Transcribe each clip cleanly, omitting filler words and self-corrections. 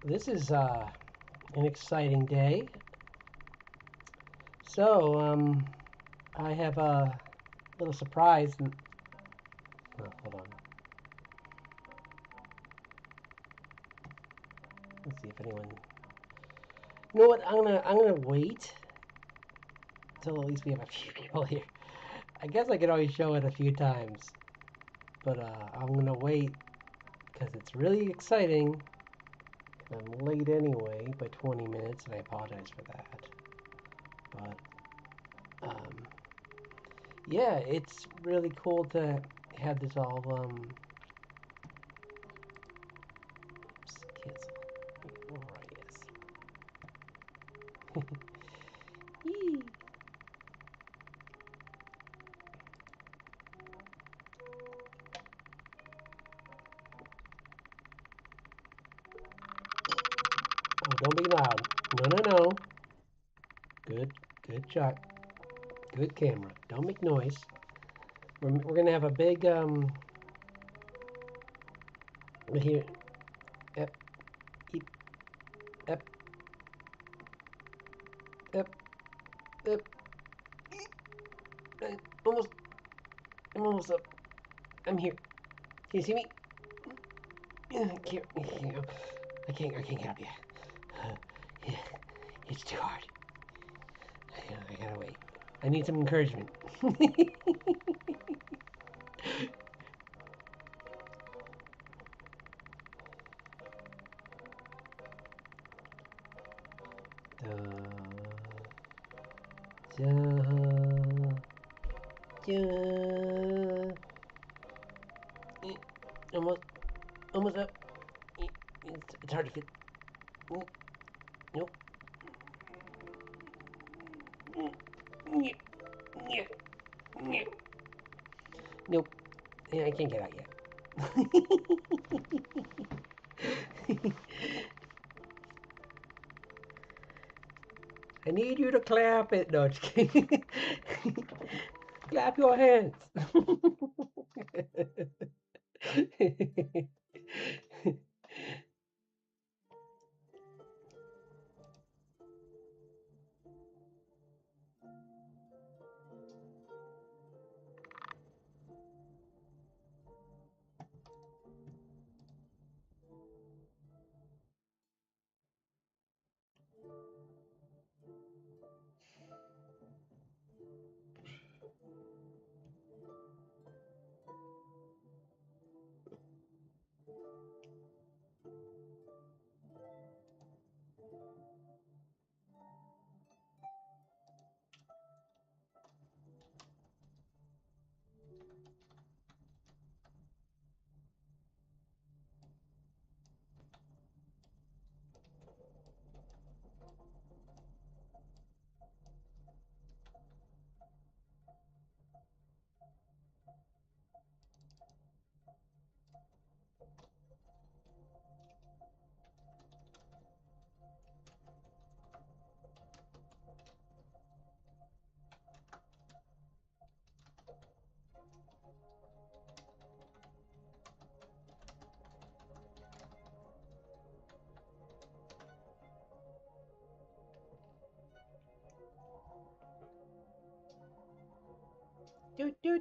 This is an exciting day. So, I have a little surprise. Oh, hold on. Let's see if anyone. You know what? I'm gonna wait till at least we have a few people here. I guess I could always show it a few times, but I'm gonna wait because it's really exciting. I'm late anyway by 20 minutes, and I apologize for that. But yeah, it's really cool to have this all oops, cancel. Oh, yes. Yee. Oh, don't be loud. No. Good shot. Good camera. Don't make noise. We're gonna have a big here. Yep. Keep. Yep. Yep. Yep. Almost. I'm almost up. I'm here. Can you see me? I can't. I can't help you. Yeah, it's too hard. I gotta wait. I need some encouragement. Da, da, da. Almost, almost up. It's hard to fit. Nope. Nope. Yeah, I can't get out yet. I need you to clap it. No, just kidding. Clap your hands.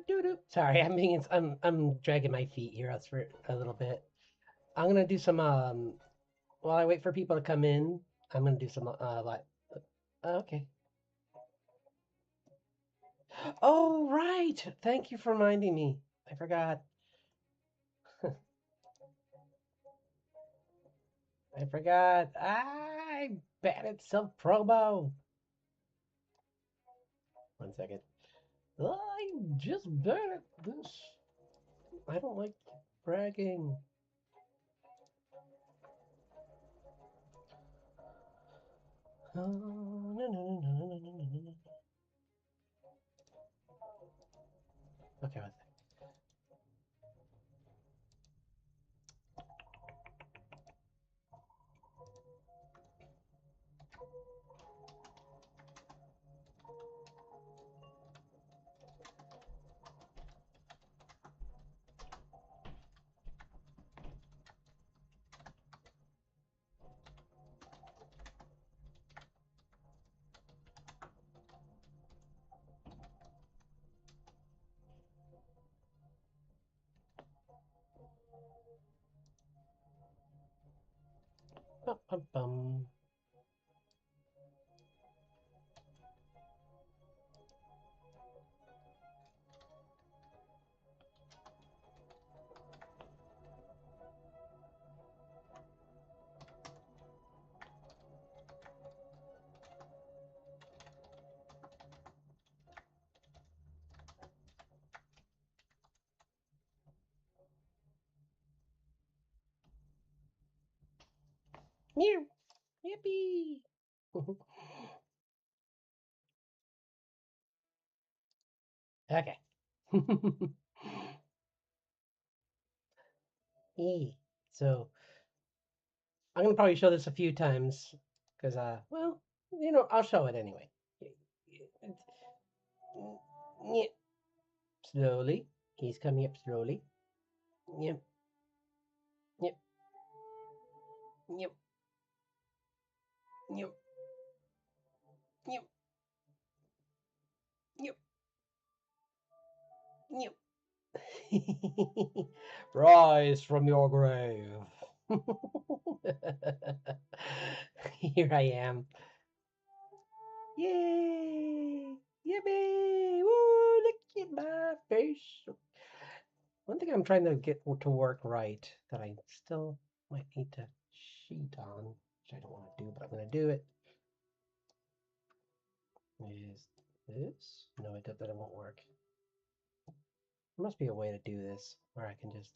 Do. Sorry, I'm dragging my feet here for a little bit. I'm gonna do some while I wait for people to come in. I'm gonna do some like okay. Oh right, thank you for reminding me. I forgot. I forgot. I'm bad at self promo. 1 second. I'm just bad at this. I don't like bragging. No. Okay, Bum, bum, bum. Meow. Yippee. Okay. So I'm gonna probably show this a few times because well, I'll show it anyway. Yeah. Slowly. He's coming up slowly. Yep. Yep. Yep. Yep. Yep. Yep. Yep. Rise from your grave. Here I am. Yay! Yippee! Woo! Look at my face. One thing I'm trying to get to work right that I still might need to cheat on, which I don't want to do, but I'm going to do it, is this. No, that won't work. There must be a way to do this where I can just,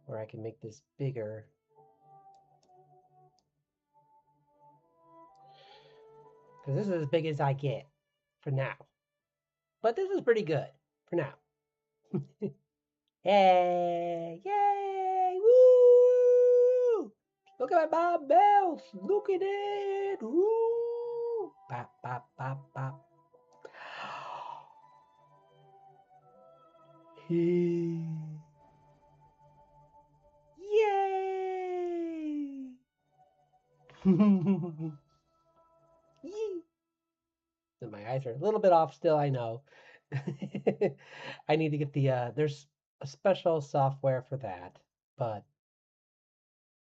where I can make this bigger. Because this is as big as I get for now. But this is pretty good for now. Yay! Yay! Woo! Look at my mouse! Look at it! Woo! Bop, bop, bop, bop. Yay! Yay! My eyes are a little bit off still, I know. I need to get the, there's a special software for that, but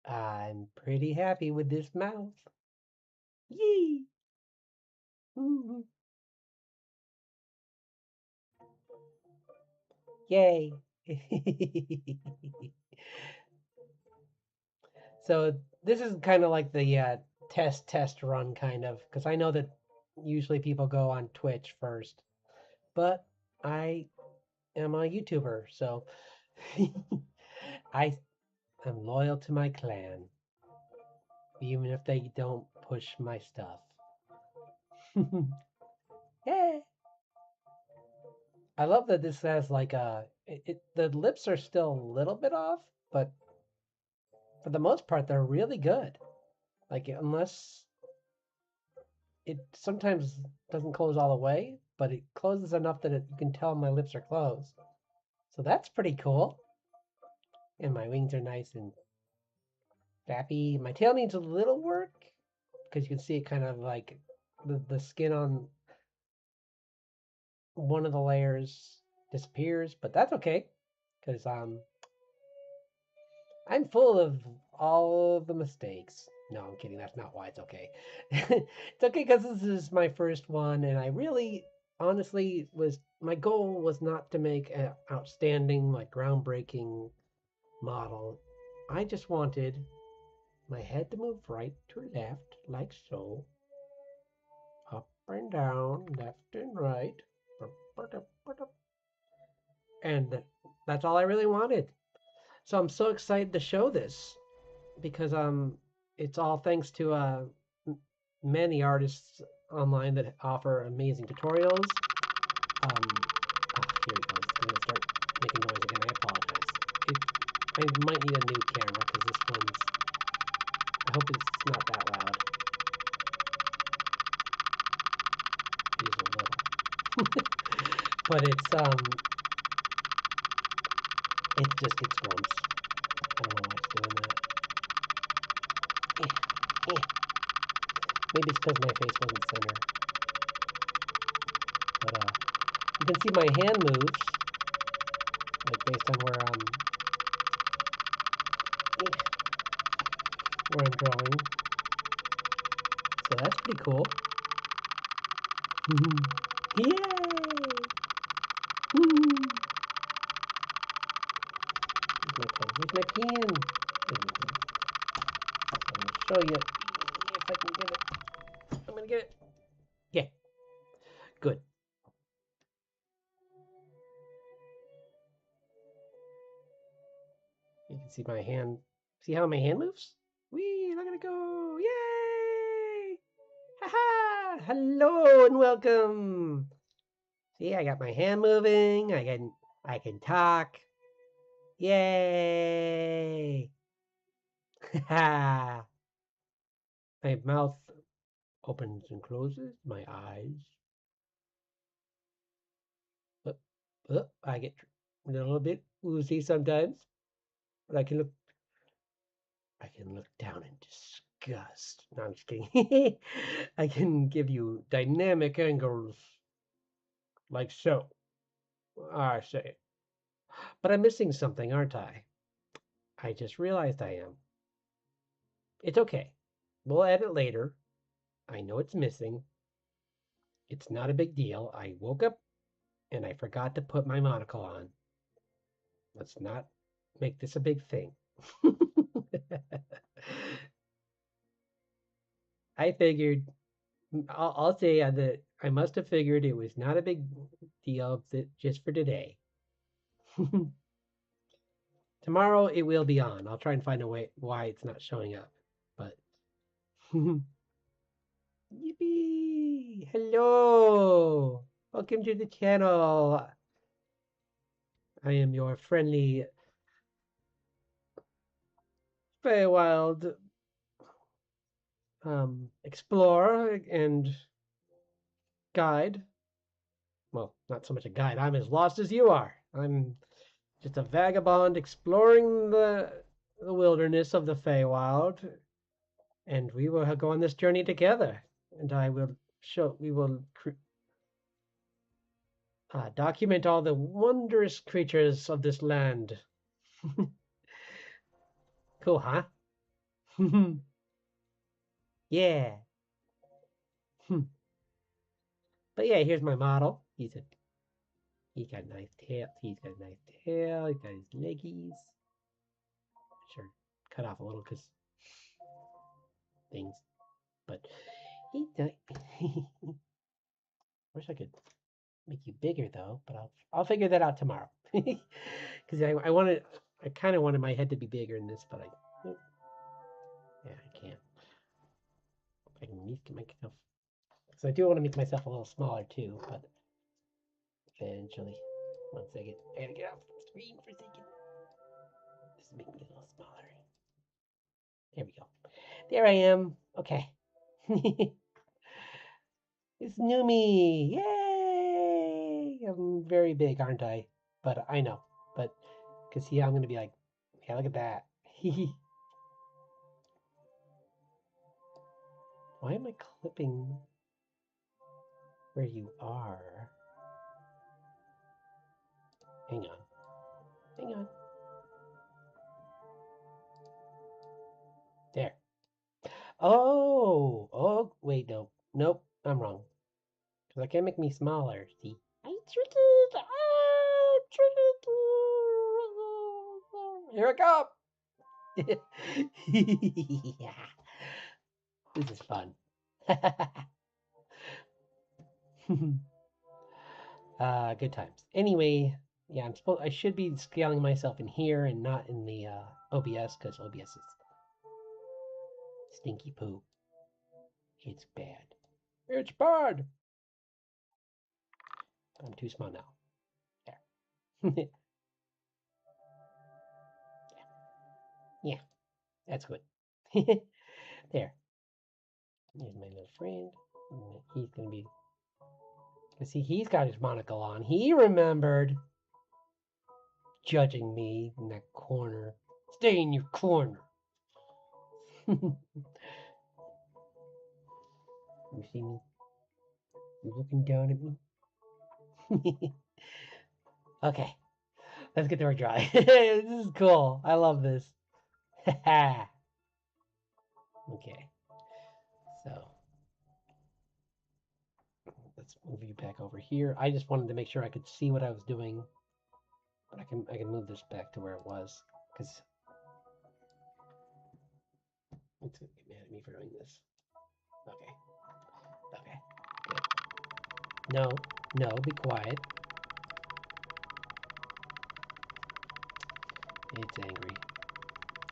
I'm pretty happy with this mouth. Yee! Yay! So this is kind of like the test run kind of, because I know that usually people go on Twitch first, but I am a YouTuber, so I am loyal to my clan, even if they don't push my stuff. Yeah. I love that this has like the lips are still a little bit off, but for the most part they're really good. Like unless it sometimes doesn't close all the way, but it closes enough that you can tell my lips are closed. So that's pretty cool. And my wings are nice and flappy. My tail needs a little work because you can see it kind of like the skin on one of the layers disappears, but that's okay because I'm full of all of the mistakes. No, I'm kidding. That's not why it's okay. It's okay because this is my first one, and I really, honestly, my goal was not to make an outstanding, like groundbreaking model. I just wanted my head to move right to left, like so, up and down, left and right, and that's all I really wanted. So I'm so excited to show this because it's all thanks to many artists online that offer amazing tutorials. Here it goes. It's gonna start making noise again. I apologize. I might need a new camera because this one's. I hope it's not that loud. It is a little, but it just gets grumps. I don't know why it's doing that. Maybe it's because my face wasn't center. But you can see my hand moves. like based on where I'm drawing. So that's pretty cool. Yay! Where's my pen? I'm gonna show you if I can get it. I'm gonna get it. Yeah, good. You can see my hand. See how my hand moves? Whee! Look at it go! Yay! Haha! Hello and welcome. See, I got my hand moving. I can talk. Yay! Ha! My mouth opens and closes. My eyes. I get a little bit woozy sometimes, but I can look down in disgust. No, I'm just kidding. I can give you dynamic angles like so. I say. But I'm missing something, aren't I? I just realized I am. It's okay. We'll add it later. I know it's missing. It's not a big deal. I woke up and I forgot to put my monocle on. Let's not make this a big thing. I figured, I'll say that I must have figured it was not a big deal just for today. Tomorrow it will be on. I'll try and find a way why it's not showing up. But yippee! Hello! Welcome to the channel. I am your friendly Feywild explorer and guide. Well, not so much a guide. I'm as lost as you are. I'm just a vagabond exploring the wilderness of the Feywild, and we will go on this journey together. And we will document all the wondrous creatures of this land. Cool, huh? Yeah. But yeah, here's my model. He's got a nice tail. He's got a nice tail. He's got his leggies. Sure, cut off a little because things. But wish I could make you bigger though. But I'll figure that out tomorrow. Because I kind of wanted my head to be bigger in this, but I can't. I can make myself. So I do want to make myself a little smaller too, but eventually. 1 second. I gotta get off the screen for a second. Just make me a little smaller. There we go. There I am. Okay. It's new me. Yay! I'm very big, aren't I? But I know. But, because see, I'm going to be like, yeah, look at that. Why am I clipping where you are? Hang on. Hang on. There. Oh, wait, no. Nope, I'm wrong. Because I can't make me smaller, see? I tricked. Here I come. Yeah. This is fun. Good times. Anyway, yeah, I should be scaling myself in here and not in the OBS because OBS is stinky poo. It's bad. It's bad. I'm too small now. There. Yeah, that's good. There. Here's my little friend. He's gonna be. See, he's got his monocle on. He remembered judging me in that corner. Stay in your corner. You see me? You looking down at me? Okay. Let's get the work dry. This is cool. I love this. Okay. So let's move you back over here. I just wanted to make sure I could see what I was doing, but I can move this back to where it was because it's gonna get mad at me for doing this. Okay. Okay. Good. No. No. Be quiet. It's angry.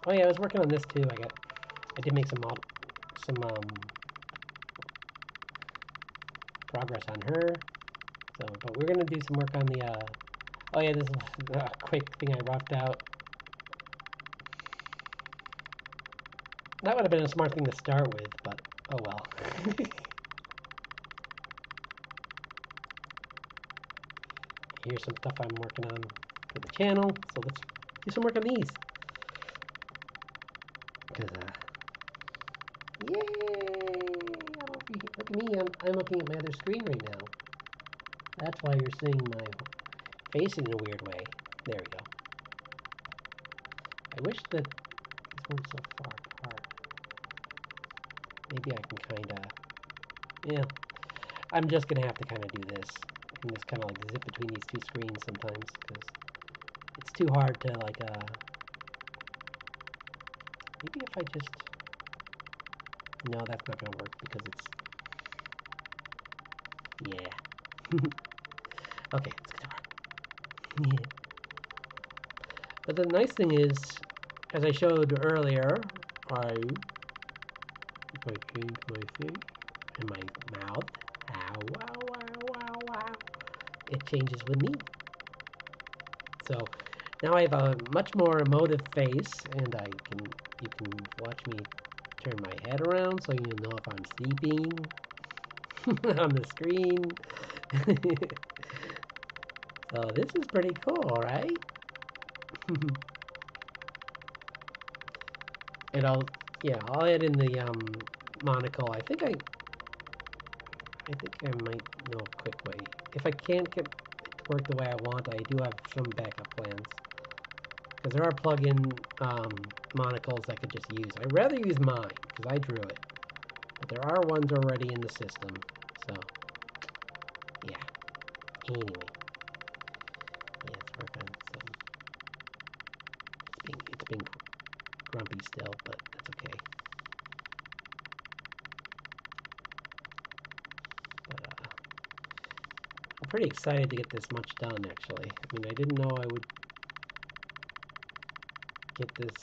Oh yeah, I was working on this too. I did make some progress on her. So, but we're gonna do some work on the. Oh yeah, this is a quick thing I roughed out. That would have been a smart thing to start with, but oh well. Here's some stuff I'm working on for the channel. So let's do some work on these. Because yay! Look at me, I'm looking at my other screen right now. That's why you're seeing my face in a weird way. There we go. I wish that these weren't so far apart. Maybe I can kinda... Yeah. I'm just gonna have to kinda do this. And just kinda like zip between these two screens sometimes, because it's too hard to like, maybe if I just... No, that's not gonna work because it's... Yeah. Okay, let's get to work. Yeah. But the nice thing is, as I showed earlier, if I change my face and my mouth, ow, ow, ow, ow, ow, it changes with me. So now I have a much more emotive face, and you can watch me turn my head around so you know if I'm sleeping on the screen. So this is pretty cool, right? And I'll add in the monocle. I think I might know a quick way. If I can't get it to work the way I want, I do have some backup plans. Because there are plug-in monocles I could just use. I'd rather use mine, because I drew it. But there are ones already in the system. So, yeah. Anyway. Yeah, let's work on some... It's being grumpy still, but that's okay. But, I'm pretty excited to get this much done, actually. I mean, I didn't know I would get this...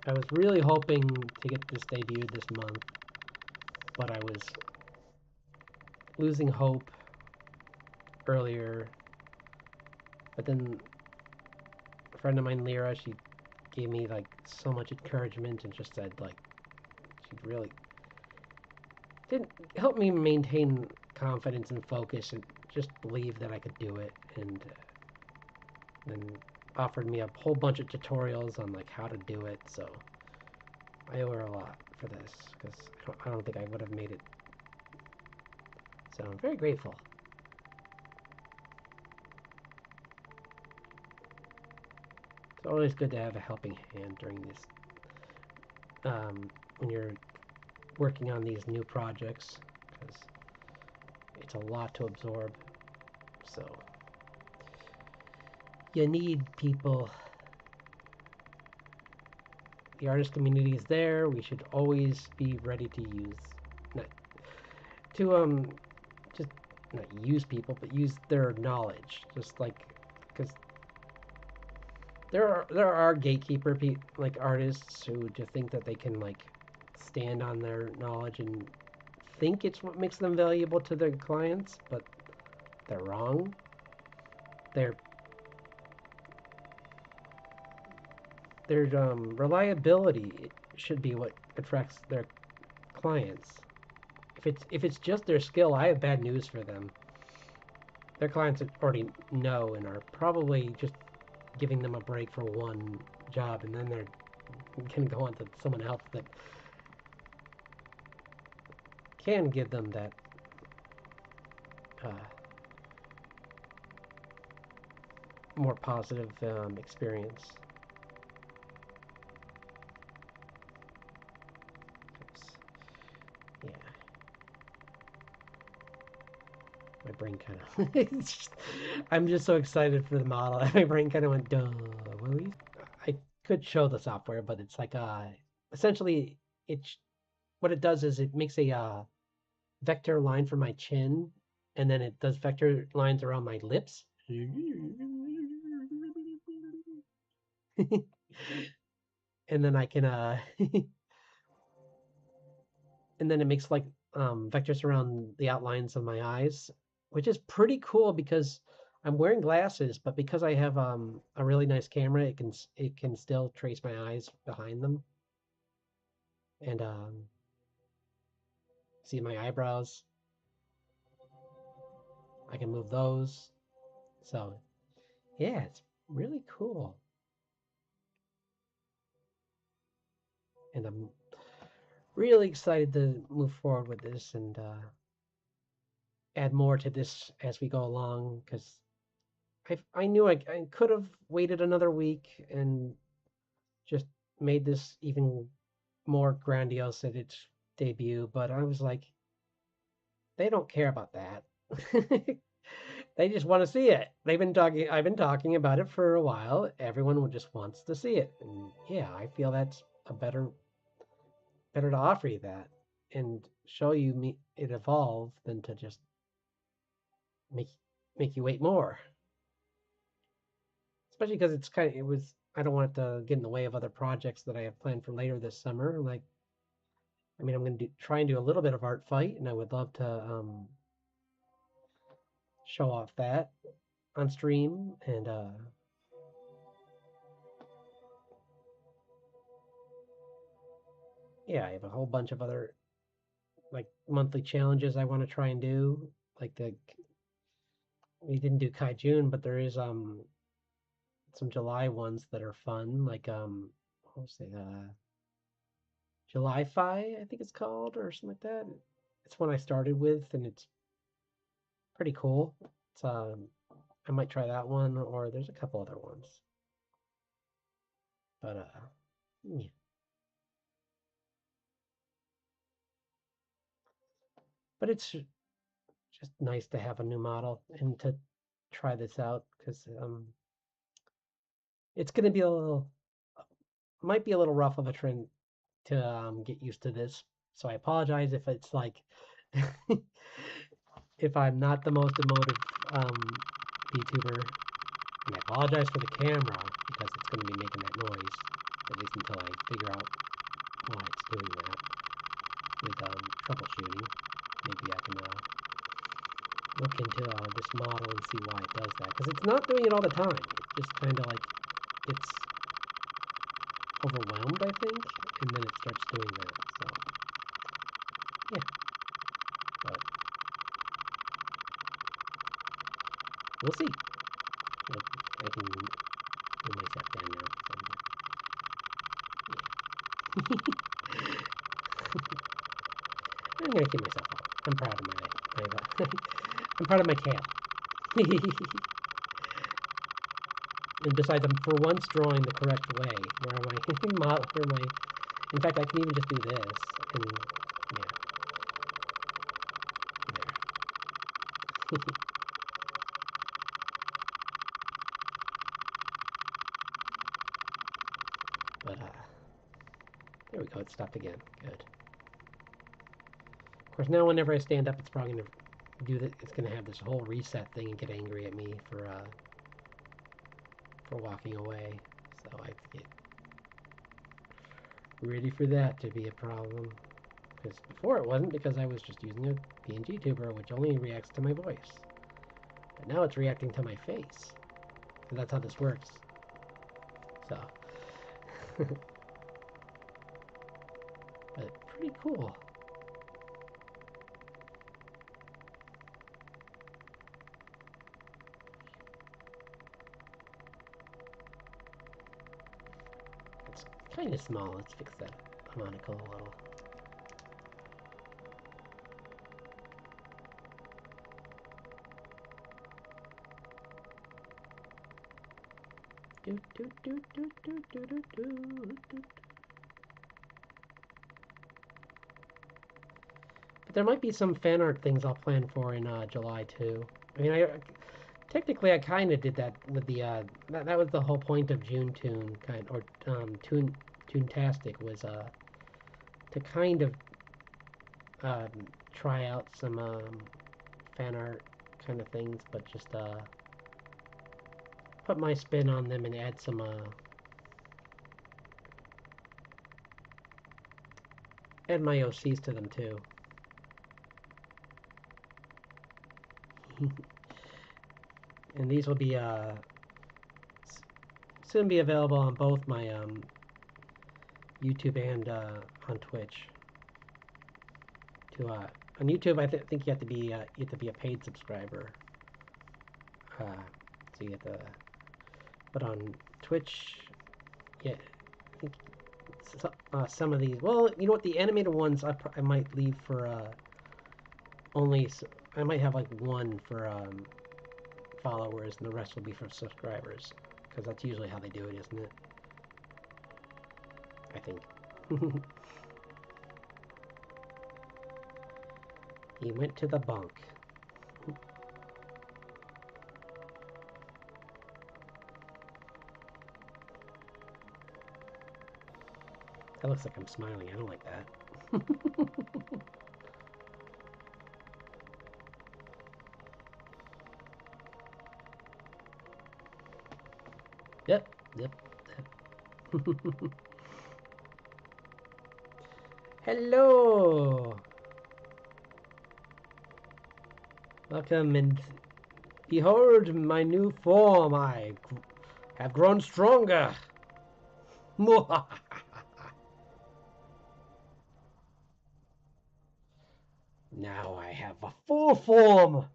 I was really hoping to get this debuted this month, but I was losing hope earlier. But then a friend of mine, Lyra, she gave me like so much encouragement and just said like she really didn't help me maintain confidence and focus and just believe that I could do it, and then offered me a whole bunch of tutorials on like how to do it. So I owe her a lot for this, because I don't think I would have made it. So I'm very grateful. It's always good to have a helping hand during this, when you're working on these new projects, because it's a lot to absorb. So you need people. The artist community is there. We should always be ready to use, just not use people, but use their knowledge. Just like, because there are gatekeeper like artists who just think that they can like stand on their knowledge and think it's what makes them valuable to their clients, but they're wrong. Their reliability should be what attracts their clients. If it's just their skill, I have bad news for them. Their clients already know and are probably just giving them a break for one job, and then they're going to go on to someone else that can give them that more positive experience. Yeah. My brain kind of... I'm just so excited for the model. My brain kind of went, duh. I could show the software, but it's like, essentially, what it does is it makes a vector line for my chin, and then it does vector lines around my lips. And then I can, and then it makes like vectors around the outlines of my eyes, which is pretty cool because I'm wearing glasses, but because I have a really nice camera, it can still trace my eyes behind them, and see my eyebrows. I can move those. So yeah, it's really cool, and I'm really excited to move forward with this and add more to this as we go along, because I knew I could have waited another week and just made this even more grandiose at its debut, but I was like, they don't care about that. They just want to see it. I've been talking about it for a while. Everyone just wants to see it. And yeah, I feel that's a better to offer you that and show you it evolve than to just make you wait more. Especially because I don't want it to get in the way of other projects that I have planned for later this summer. Like, I mean, I'm going to try and do a little bit of art fight, and I would love to show off that on stream. And yeah, I have a whole bunch of other like monthly challenges I want to try and do. Like we didn't do Kai June, but there is some July ones that are fun. Like what was it? July Fi, I think it's called, or something like that. It's one I started with, and it's pretty cool. It's I might try that one, or there's a couple other ones. But yeah. But it's just nice to have a new model and to try this out, because it's going to be might be a little rough of a trend to get used to this. So I apologize if it's like if I'm not the most emotive VTuber, and I apologize for the camera because it's going to be making that noise, at least until I figure out why it's doing that with troubleshooting. Maybe I can look into this model and see why it does that, because it's not doing it all the time. It's just kind of like it's overwhelmed, I think, and then it starts doing that. So yeah, but we'll see. I can move myself down now. So, yeah. I'm gonna keep myself up. I'm proud of I'm proud of my tail. And besides, I'm for once drawing the correct way. In fact, I can even just do this, and yeah, there. But there we go. It stopped again. Good. Of course, now whenever I stand up, it's probably gonna it's gonna have this whole reset thing and get angry at me for walking away. So I have to get ready for that to be a problem. Because before it wasn't, because I was just using a PNG tuber, which only reacts to my voice. But now it's reacting to my face. Because that's how this works. So. But pretty cool. It's kind of small. Let's fix that harmonica a little. But there might be some fan art things I'll plan for in July too. I mean, technically I kind of did that with the that was the whole point of June Tune Toontastic was to kind of try out some fan art kind of things, but just put my spin on them and add some add my OCs to them too. And these will be soon be available on both my YouTube and on Twitch. On YouTube, I think you have to be a paid subscriber. So you have to. But on Twitch, yeah, I think some of these. Well, you know what? The animated ones I might leave for only. I might have like one for followers, and the rest will be for subscribers, because that's usually how they do it, isn't it? I think. He went to the bunk. That looks like I'm smiling. I don't like that. Yep. Hello. Welcome, and behold my new form. I have grown stronger. Now I have a full form.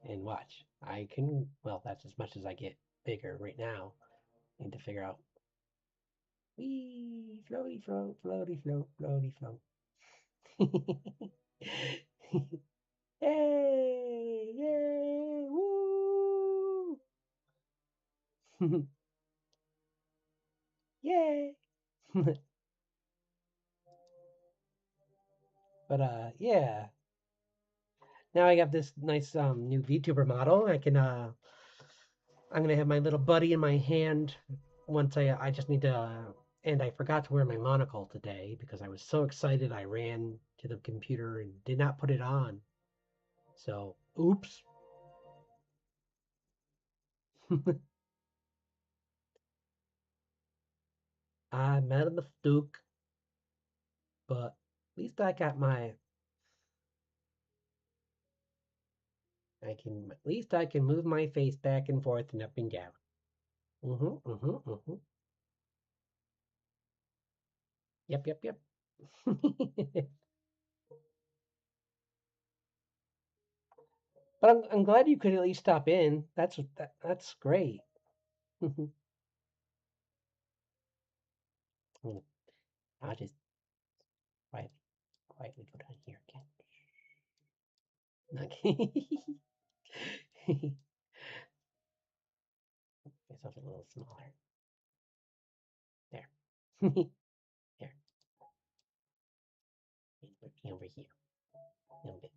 And watch, I can, well, that's as much as I get bigger right now. I need to figure out. Wee, floaty float, floaty float, floaty float. Yay, yay, woo. Yay. But yeah. Now I got this nice new VTuber model. I'm gonna have my little buddy in my hand once I just need to and I forgot to wear my monocle today because I was so excited I ran to the computer and did not put it on. So, oops. I made a mistake, but at least I got my at least I can move my face back and forth and up and down. Yep. But I'm glad you could at least stop in. That's great. I'll just quietly go down here again. Okay. Myself a little smaller. There. There. And working over here. A little bit.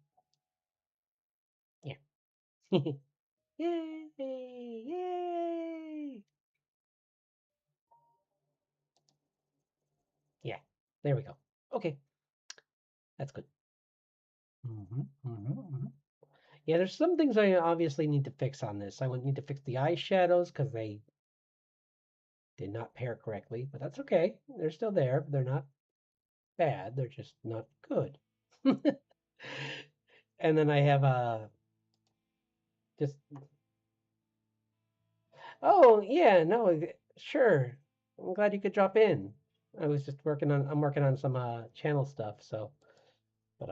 There. Yay! Yay! Yeah. There we go. Okay. That's good. Yeah, there's some things I obviously need to fix on this. I would need to fix the eye shadows because they did not pair correctly, but that's okay. They're still there. They're not bad. They're just not good. And then I have just oh yeah, no, sure. I'm glad you could drop in. I'm working on some channel stuff, so but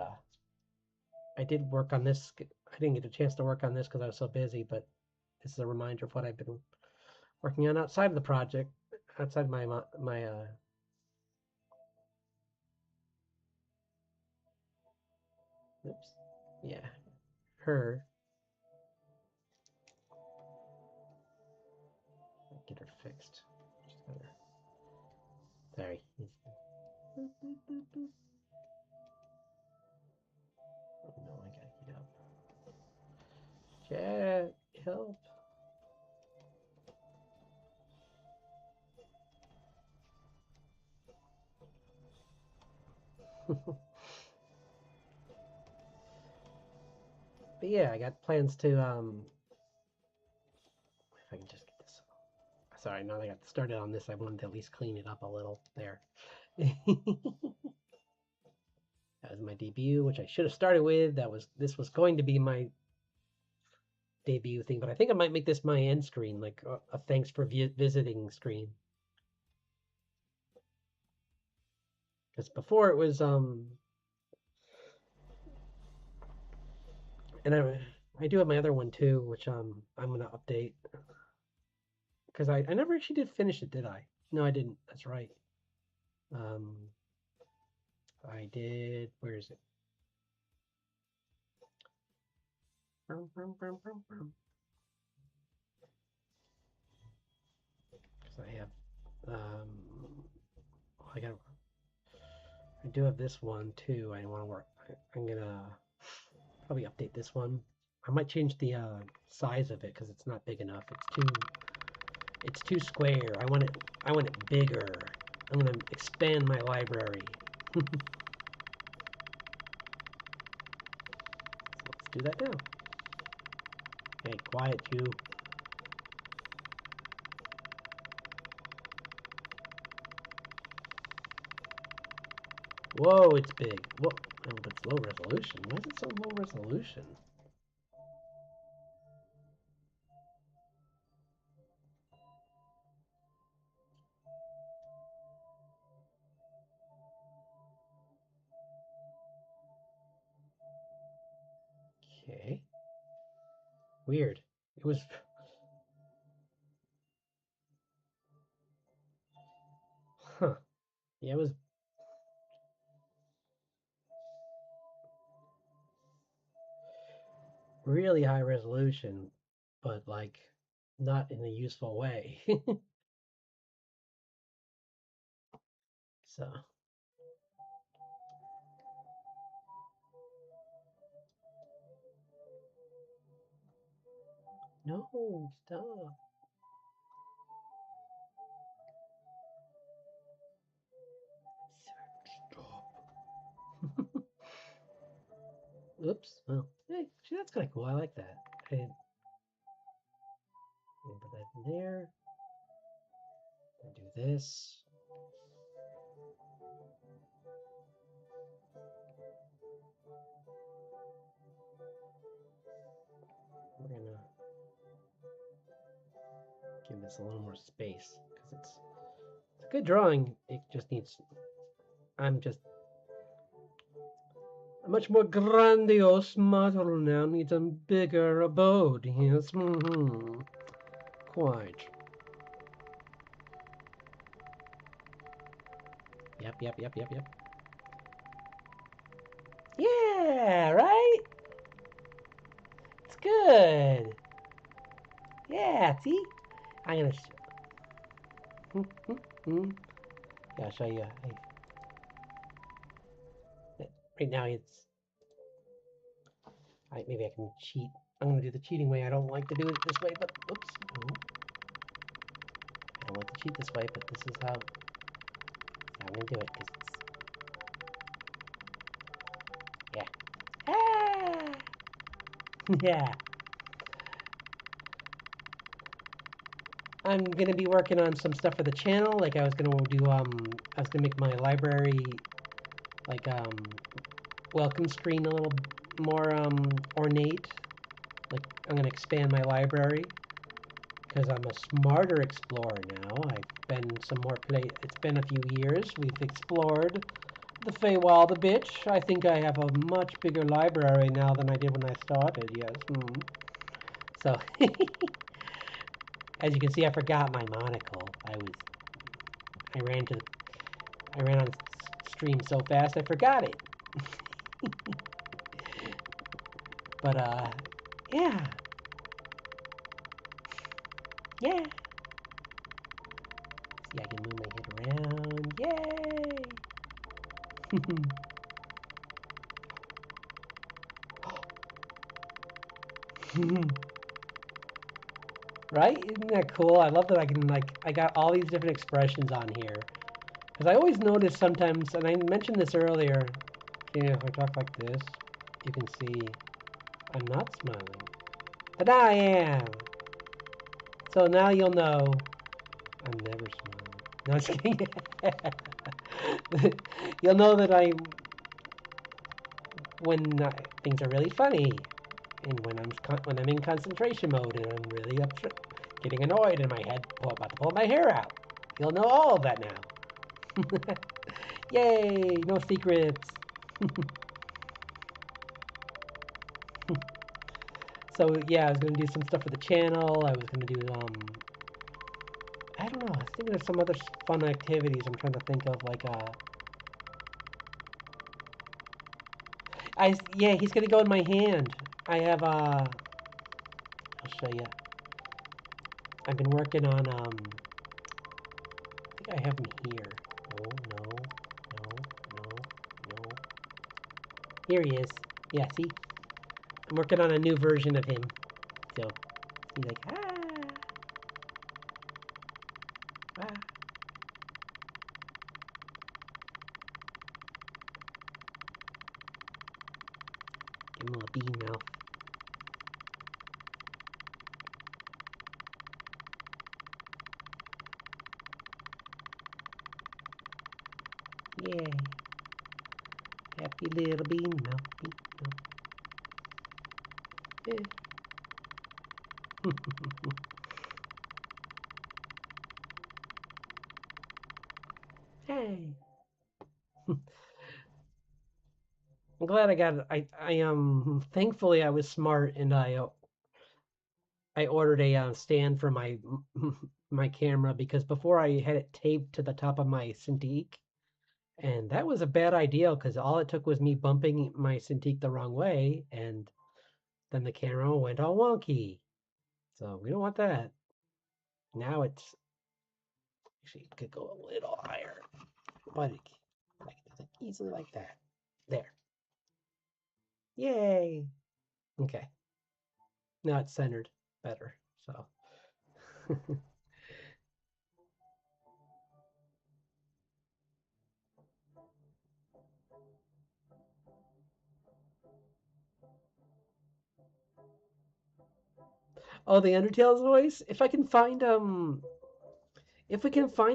I did work on this. I didn't get a chance to work on this because I was so busy, but this is a reminder of what I've been working on outside of the project, outside my oops, yeah, her. Oh no, I gotta get up. Chat, help. But yeah, I got plans to if I can just get this. Sorry, now that I got started on this, I wanted to at least clean it up a little. There. That was my debut, which I should have started with. This was going to be my debut thing, but I think I might make this my end screen, like a thanks for visiting screen. Because before it was and I do have my other one too, which I'm gonna update. Because I never actually did finish it, did I? No, I didn't. That's right. I did. Where is it? Because I have I do have this one too. I want to work. I'm gonna probably update this one. I might change the size of it because it's not big enough. It's too square. I want it bigger. I'm gonna expand my library. So let's do that now. Hey, quiet you. Whoa, it's big. Whoa, oh, but it's low resolution. Why is it so low resolution? Okay. Weird. It was... Huh. Yeah, it was... really high resolution, but like not in a useful way. So... No, stop. Stop. Oops. Well, hey, see, that's kind of cool. I like that. I put that in there. I do this. We're gonna give this a little more space because it's a good drawing. It just needs. I'm just a much more grandiose model now. Needs a bigger abode. Yes. Quite. Yep. Yeah, right? It's good. Yeah, see? I'm gonna yeah, I'll show you. Right now it's maybe I can cheat. I'm gonna do the cheating way. I don't like to do it this way, but oops. No. I don't like to cheat this way, but this is how I'm gonna do it because it's ah! Yeah. I'm gonna be working on some stuff for the channel. Like I was gonna make my library like welcome screen a little more ornate. Like I'm gonna expand my library because I'm a smarter explorer now. I've been it's been a few years. We've explored the Feywild a bit. I think I have a much bigger library now than I did when I started. Yes. So as you can see, I forgot my monocle. I ran on stream so fast I forgot it. But yeah. Yeah. See, I can move my head around. Yay! Right? Isn't that cool? I love that I can, like, I got all these different expressions on here. Because I always notice sometimes, and I mentioned this earlier, if I talk like this, you can see I'm not smiling. But now I am. So now you'll know I'm never smiling. No, I'm just kidding. You'll know that when things are really funny, and when I'm in concentration mode, and I'm really upset, getting annoyed, and my head about to pull my hair out. You'll know all of that now. Yay! No secrets. So yeah, I was gonna do some stuff for the channel. I was gonna do I don't know. I was thinking of some other fun activities. I'm trying to think of like yeah, he's gonna go in my hand. I have I'll show you. I've been working on I think I have him here. Oh no, no, no, no. Here he is. Yeah, see? I'm working on a new version of him. So he's like, ah. Give him a little bean mouth. Yay. Happy little bean mouth. Bean mouth. Yeah. Hey. I'm glad I got it. Thankfully I was smart and I ordered a stand for my my camera because before I had it taped to the top of my Cintiq, and that was a bad idea because all it took was me bumping my Cintiq the wrong way, and then the camera went all wonky. So we don't want that. Now it's actually it could go a little higher, but it does it easily like that. There. Yay. Okay. Now it's centered better. So. Oh, the Undertale's voice? If we can find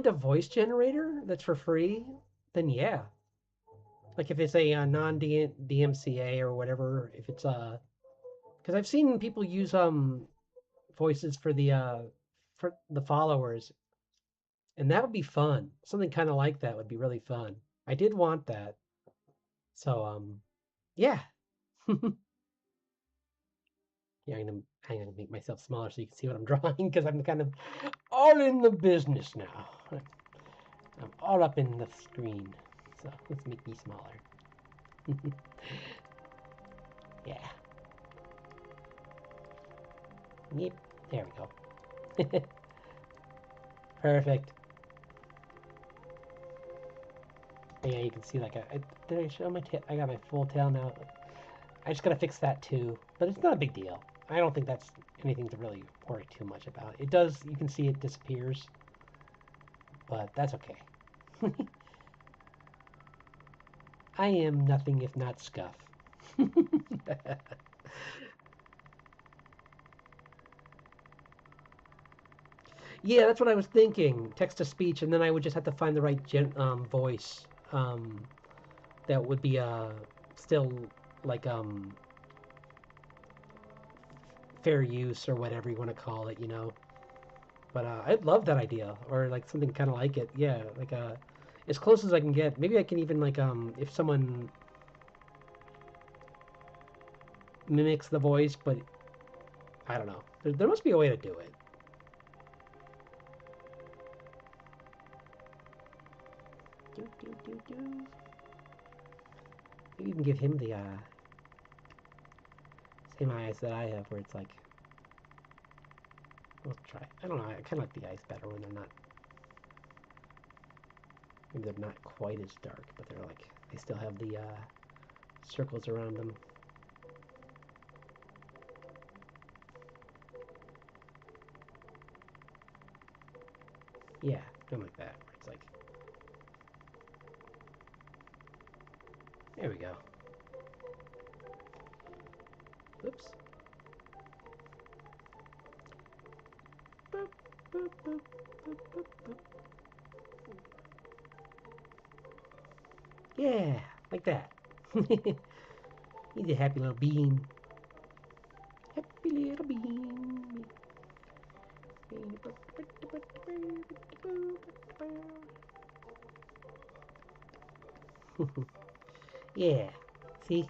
a voice generator that's for free, then yeah. Like if it's a non DMCA or whatever, if it's because I've seen people use voices for the followers, and that would be fun. Something kind of like that would be really fun. I did want that. So yeah. Yeah, I'm gonna make myself smaller so you can see what I'm drawing because I'm kind of all in the business now. I'm all up in the screen. So let's make me smaller. Yeah. Yep. There we go. Perfect. Yeah, you can see like did I show my tail? I got my full tail now. I just gotta fix that too, but it's not a big deal. I don't think that's anything to really worry too much about. It does. You can see it disappears, but that's okay. I am nothing if not scuff. Yeah, that's what I was thinking. Text to speech, and then I would just have to find the right voice that would be still like fair use or whatever you want to call it, you know. But I'd love that idea, or like something kind of like it. Yeah, like as close as I can get. Maybe I can even like if someone mimics the voice, but I don't know. There must be a way to do it. Maybe you can give him the same eyes that I have, where it's like. Let's try. I don't know. I kind of like the eyes better when they're not. Maybe they're not quite as dark, but they're like They still have the circles around them. Yeah, something like that. It's like, there we go. Oops. Boop, boop, boop, boop, boop, boop. Yeah, like that. He's a happy little bean. Happy little bean. Yeah, see?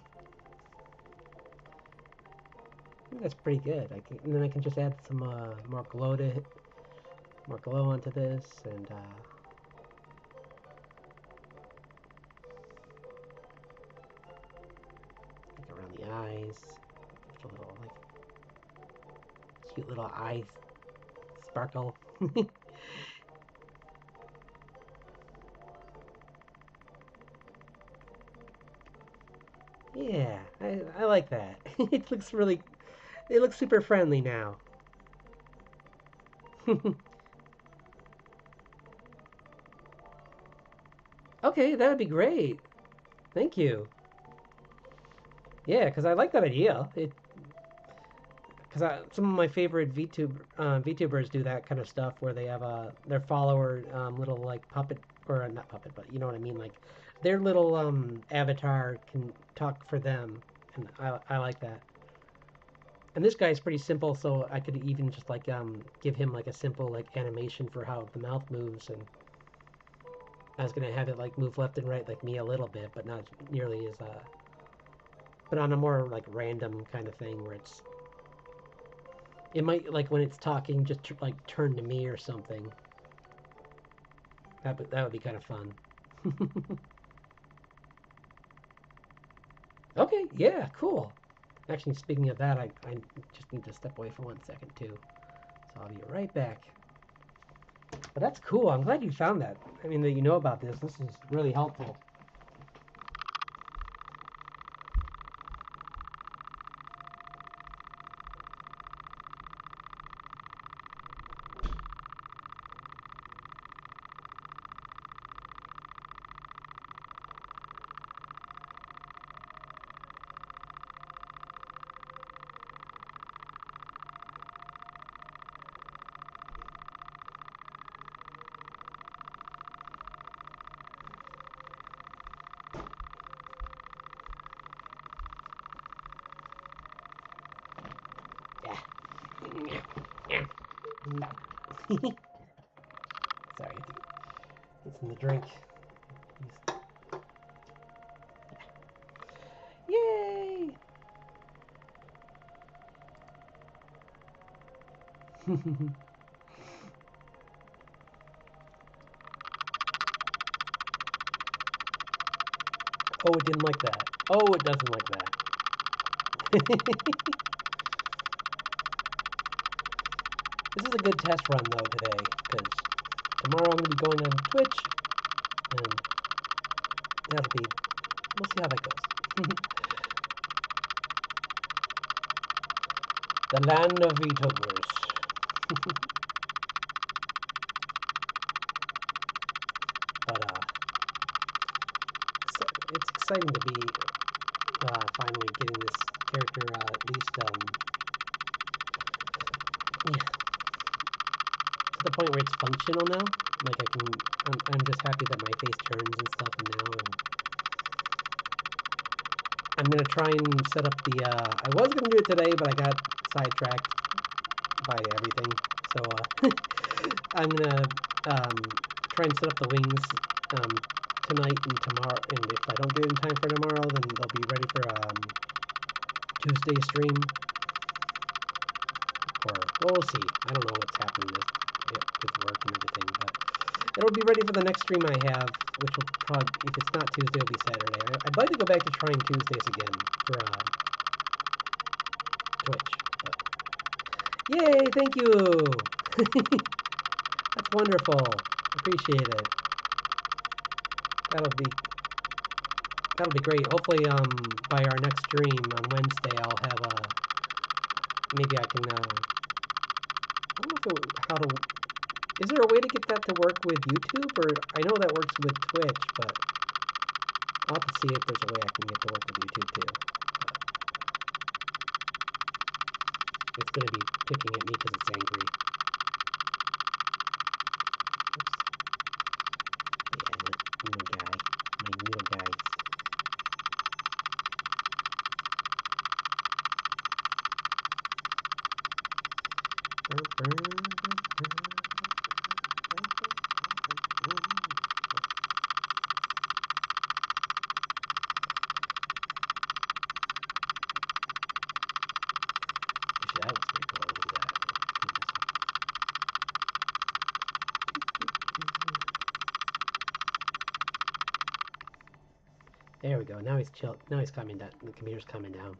I think that's pretty good. And then I can just add some more glow onto this, and like around the eyes, just a little like cute little eye sparkle. Yeah, I like that. It looks super friendly now. Okay, that would be great. Thank you. Yeah, because I like that idea. Because some of my favorite VTubers do that kind of stuff where they have their follower little like puppet, or not puppet, but you know what I mean, like their little avatar can talk for them, and I like that. And this guy's pretty simple, so I could even just like give him like a simple like animation for how the mouth moves, and I was gonna have it like move left and right like me a little bit, but not nearly as but on a more like random kind of thing where it might, like when it's talking, just like turn to me or something. That would be kind of fun. Okay, yeah, cool. Actually, speaking of that, I just need to step away for 1 second too. So I'll be right back. But that's cool. I'm glad you found that. I mean, that you know about this. This is really helpful. Sorry, it's in the drink. Yay! Oh, it didn't like that. Oh, it doesn't like that. This is a good test run, though, today, because tomorrow I'm going to be going on Twitch, and we'll see how that goes. The land of vtubers. But, it's exciting to be finally getting this character at least, yeah, to the point where it's functional now. Like I'm just happy that my face turns and stuff now, and I'm gonna try and set up the, I was gonna do it today, but I got sidetracked by everything, so, I'm gonna, try and set up the wings, tonight and tomorrow, and if I don't get it in time for tomorrow, then they'll be ready for, Tuesday stream, or, well, we'll see. I don't know what's happening with work and everything, but it'll be ready for the next stream I have, which will probably, if it's not Tuesday, it'll be Saturday. I'd like to go back to trying Tuesdays again for Twitch. But... Yay! Thank you. That's wonderful. Appreciate it. That'll be that'll be great. Hopefully, by our next stream on Wednesday, I'll have maybe I can. I don't know if how to. Is there a way to get that to work with YouTube, or I know that works with Twitch, but I'll have to see if there's a way I can get to work with YouTube too. But it's gonna be picking at me because it's angry. There we go. Now he's chilled. Now he's coming down. The computer's coming down.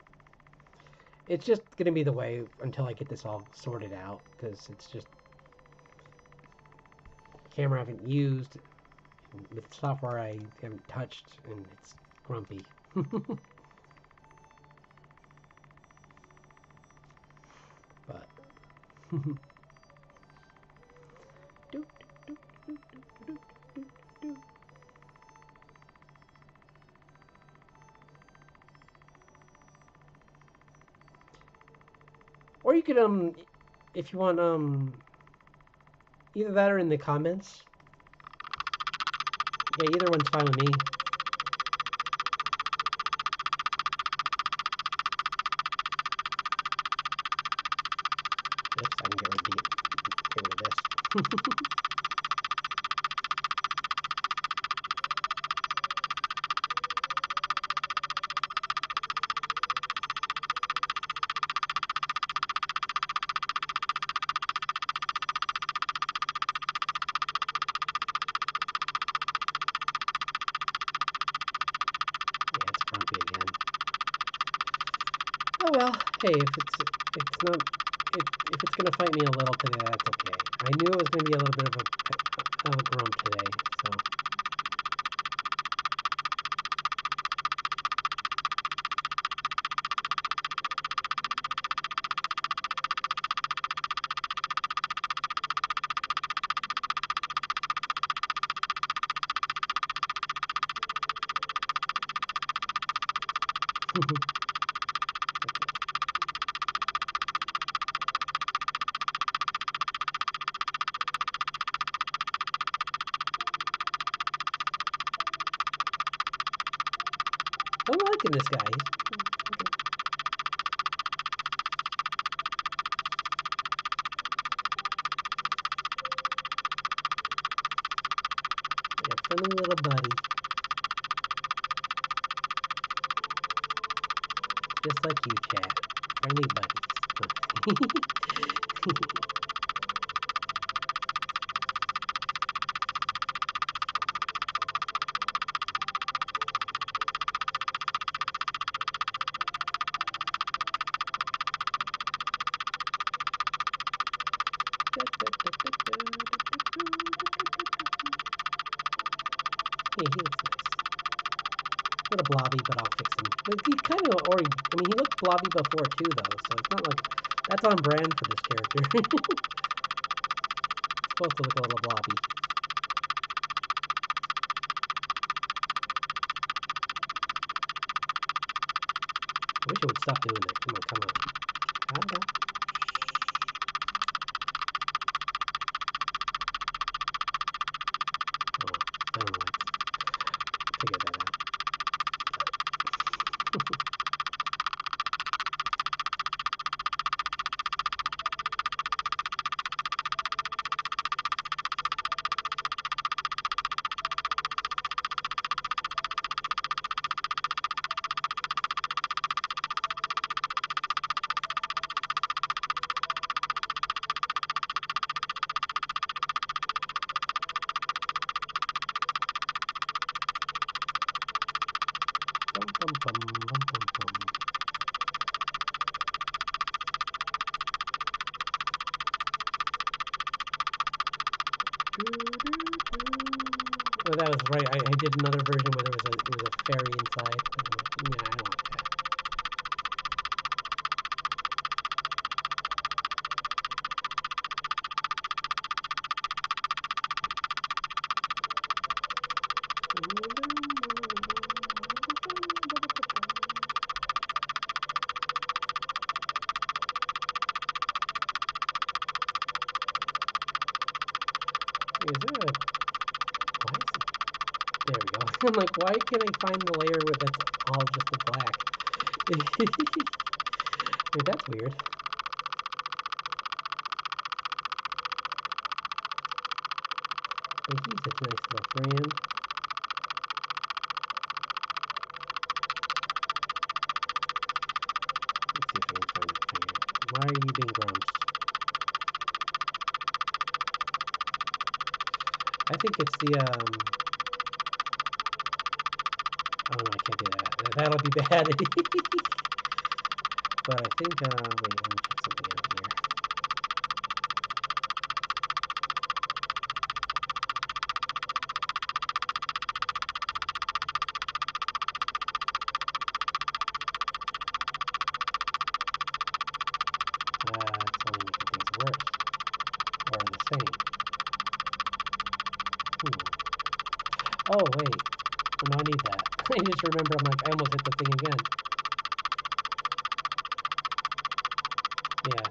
It's just gonna be the way until I get this all sorted out, because it's just camera I haven't used with software I haven't touched, and it's grumpy. But or you could if you want either that or in the comments. Yeah, either one's fine with me. Oops, I can get rid of this. Oh well, hey, if it's gonna fight me a little today, that's okay. I knew it was gonna be a little bit of a grump today, so. I'm liking this guy. Yeah, friendly little buddy. Just like you, chat. Friendly buddies. Yeah, he looks nice. A little blobby, but I'll fix him. He kind of already, I mean, he looked blobby before too, though, so it's not like, that's on brand for this character. It's supposed to look a little blobby. I wish it would stop doing that. Come on, come on. Calm down. Oh, I don't know. Figure that out. Oh, that was right. I did another version where there was a there's a fairy inside. Yeah, I don't want that. Is there a... Why is it... There we go. I'm like, why can't I find the layer where that's all just the black? Dude, that's weird. But he's a nice little friend. Let's see if I can find the thing. Why are you being grumps? I think it's the, oh no, I can't do that. That'll be bad. But I think, wait, let me check something out here. It's only making things worse. Or the same. Oh, wait. Oh, no, I need that. I just remember, I'm like, I almost hit the thing again. Yeah.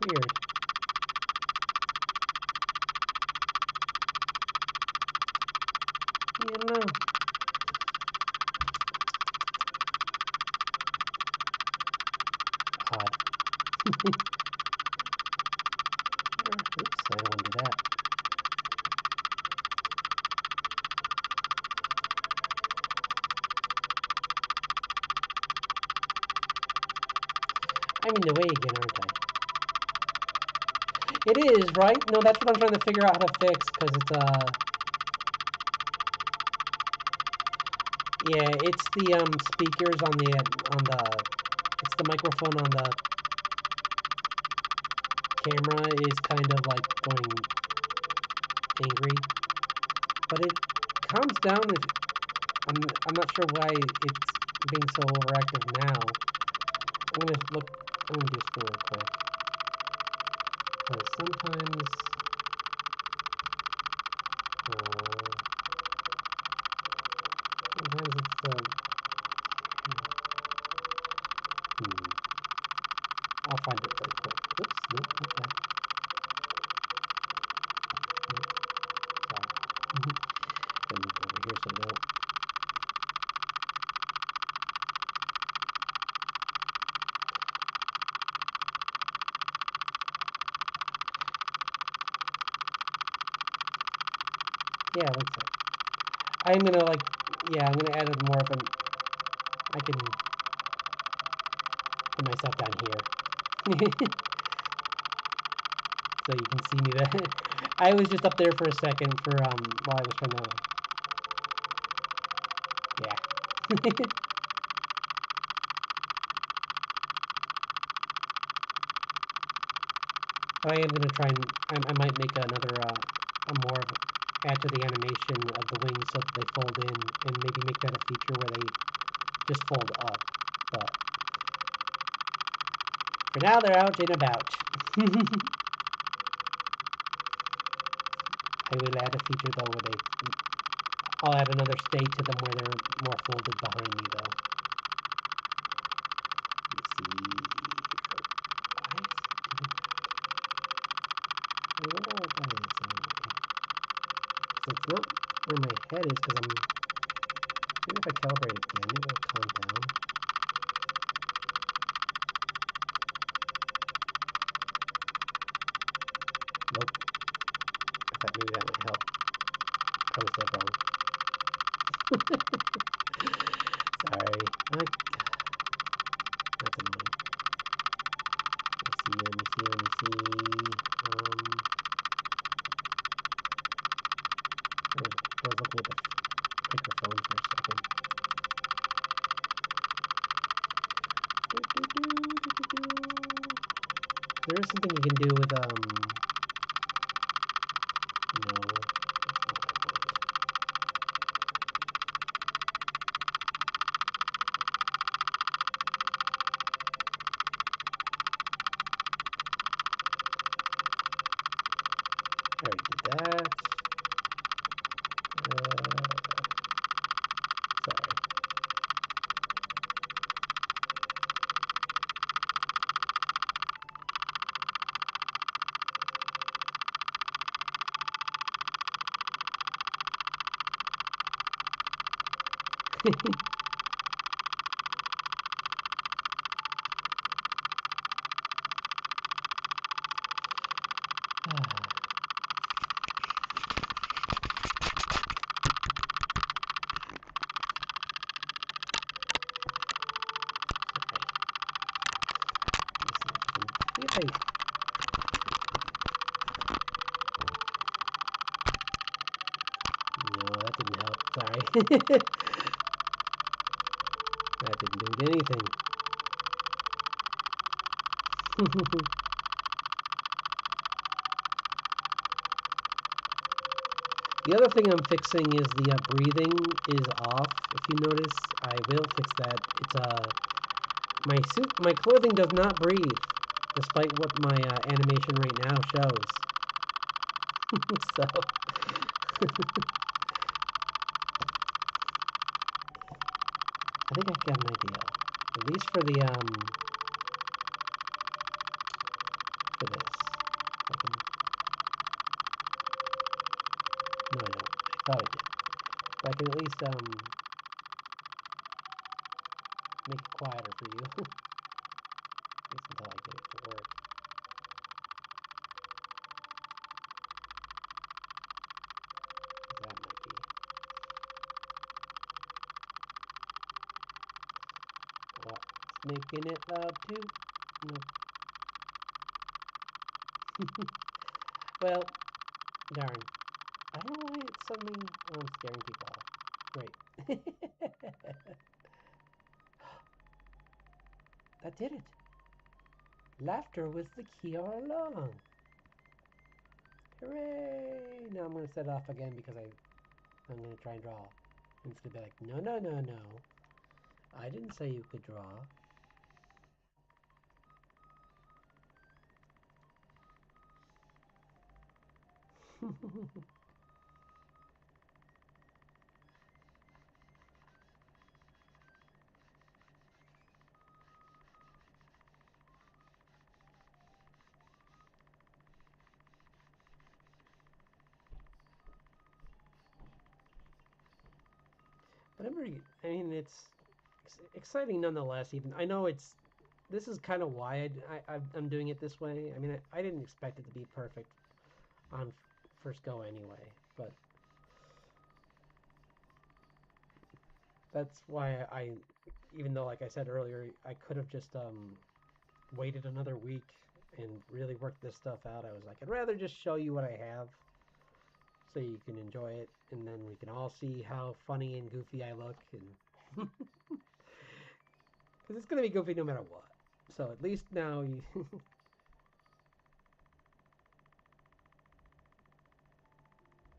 Weird. I don't know. Odd. Oops, I don't want to do that. I'm in the way again, aren't I? It is, right? No, that's what I'm trying to figure out how to fix, because it's, yeah, it's the, speakers on the, it's the microphone on the camera is kind of, like, going angry. But it calms down if, I'm not sure why it's being so overactive now. I'm gonna do this real quick. Because sometimes, sometimes it's the, I'll find it very quick. Oops, nope, okay. Nope, sorry. Let me go over here so no. Yeah, it looks like. I'm gonna like, yeah, I'm gonna add more of an, I can put myself down here. So you can see me there. I was just up there for a second for, while I was trying to, yeah. But I am gonna try and, I might make another, a more of, add to the animation of the wings so that they fold in, and maybe make that a feature where they just fold up, but for now they're out and about. I will add a feature though where they, I'll add another state to them where they're more folded behind me though. Let me see. I wonder what that is anyway. It's not where my head is, because I'm, maybe if I calibrate again, maybe it'll calm down. Nope. I thought maybe that would help. I was dead wrong. Sorry. That's annoying. Let me see. I was looking at the microphone for a second. There is something you can do with, no, that's not what I already did that. Sorry. See if no, that didn't help. Sorry. That didn't do anything. The other thing I'm fixing is the breathing is off. If you notice, I will fix that. It's my clothing does not breathe, despite what my animation right now shows. So I think I've got an idea. At least for the for this. No, I don't. I thought I did. But I can at least make it quieter for you. At least until I get it to work. That might be. What? Making it loud too? No. Well, darn. I don't know why it's suddenly I'm scaring people off. Great. That did it. Laughter was the key all along. Hooray! Now I'm going to set it off again because I'm going to try and draw. And it's going to be like, no, no, no, no. I didn't say you could draw. But I mean, it's exciting nonetheless. Even I know this is kind of why I'm doing it this way. I mean, I didn't expect it to be perfect on first go anyway, but that's why even though, like I said earlier, I could have just waited another week and really worked this stuff out. I was like, I'd rather just show you what I have so you can enjoy it, and then we can all see how funny and goofy I look, and because it's gonna be goofy no matter what. So at least now you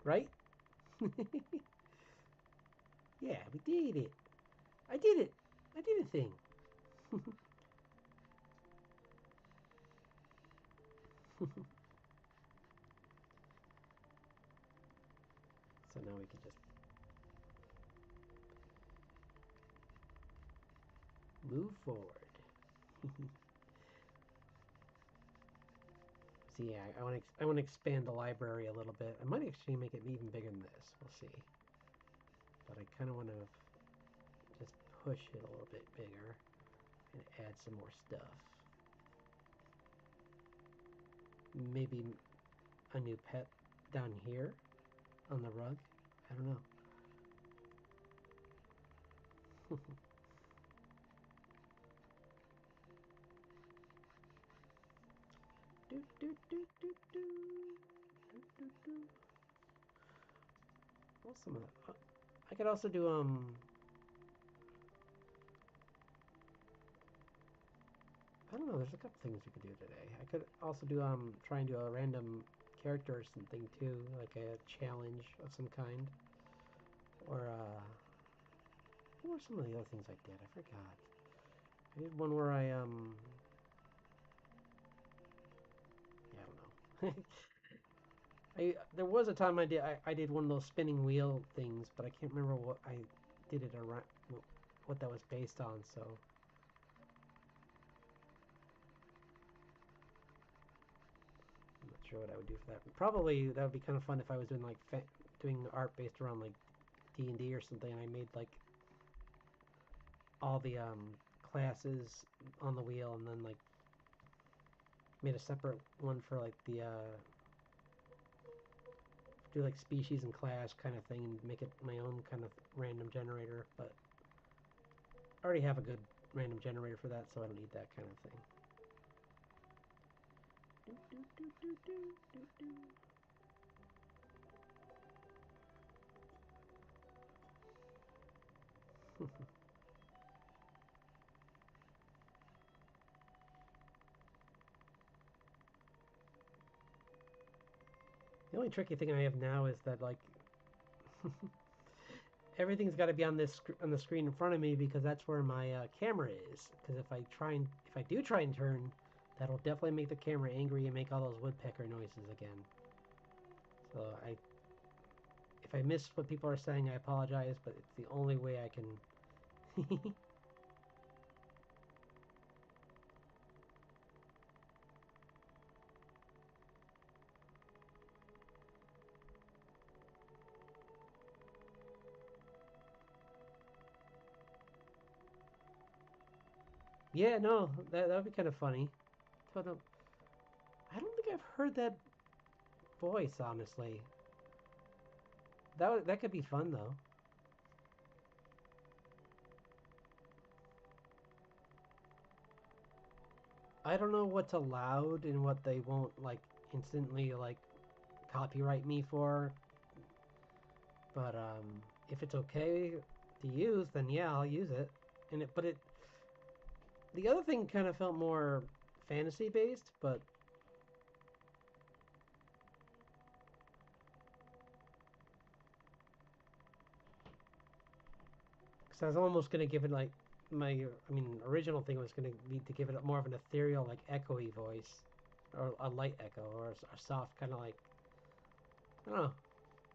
right? Yeah, we did it. I did it. I did a thing. So now we can just move forward. So yeah, I want to expand the library a little bit. I might actually make it even bigger than this. We'll see. But I kind of want to just push it a little bit bigger and add some more stuff. Maybe a new pet down here on the rug. I don't know. Do, do, do, do, do. Do, do, do. Well, some of that. I could also do I don't know. there's a couple things we could do today. I could also do try and do a random character or something too, like a challenge of some kind. Or what were some of the other things I did? I forgot. I did one where I yeah, I don't know. There was a time I did one of those spinning wheel things, but I can't remember what I did it around, what that was based on. So I'm not sure what I would do for that. Probably that would be kind of fun if I was doing like doing art based around like D&D or something, and I made like all the classes on the wheel, and then like made a separate one for like the do like species and class kind of thing, and make it my own kind of random generator. But I already have a good random generator for that, so I don't need that kind of thing. The only tricky thing I have now is that like everything's got to be on the screen in front of me, because that's where my camera is. Because if I do try and turn, that'll definitely make the camera angry and make all those woodpecker noises again. So if I miss what people are saying, I apologize, but it's the only way I can. Yeah, no, that would be kind of funny. But I don't think I've heard that voice, honestly. That could be fun though. I don't know what's allowed and what they won't like instantly like copyright me for, but if it's okay to use, then yeah, I'll use it. But the other thing kind of felt more fantasy based, but because I was almost gonna give it like original thing was gonna be to give it more of an ethereal, like echoey voice, or a light echo, or a soft kind of like, I don't know,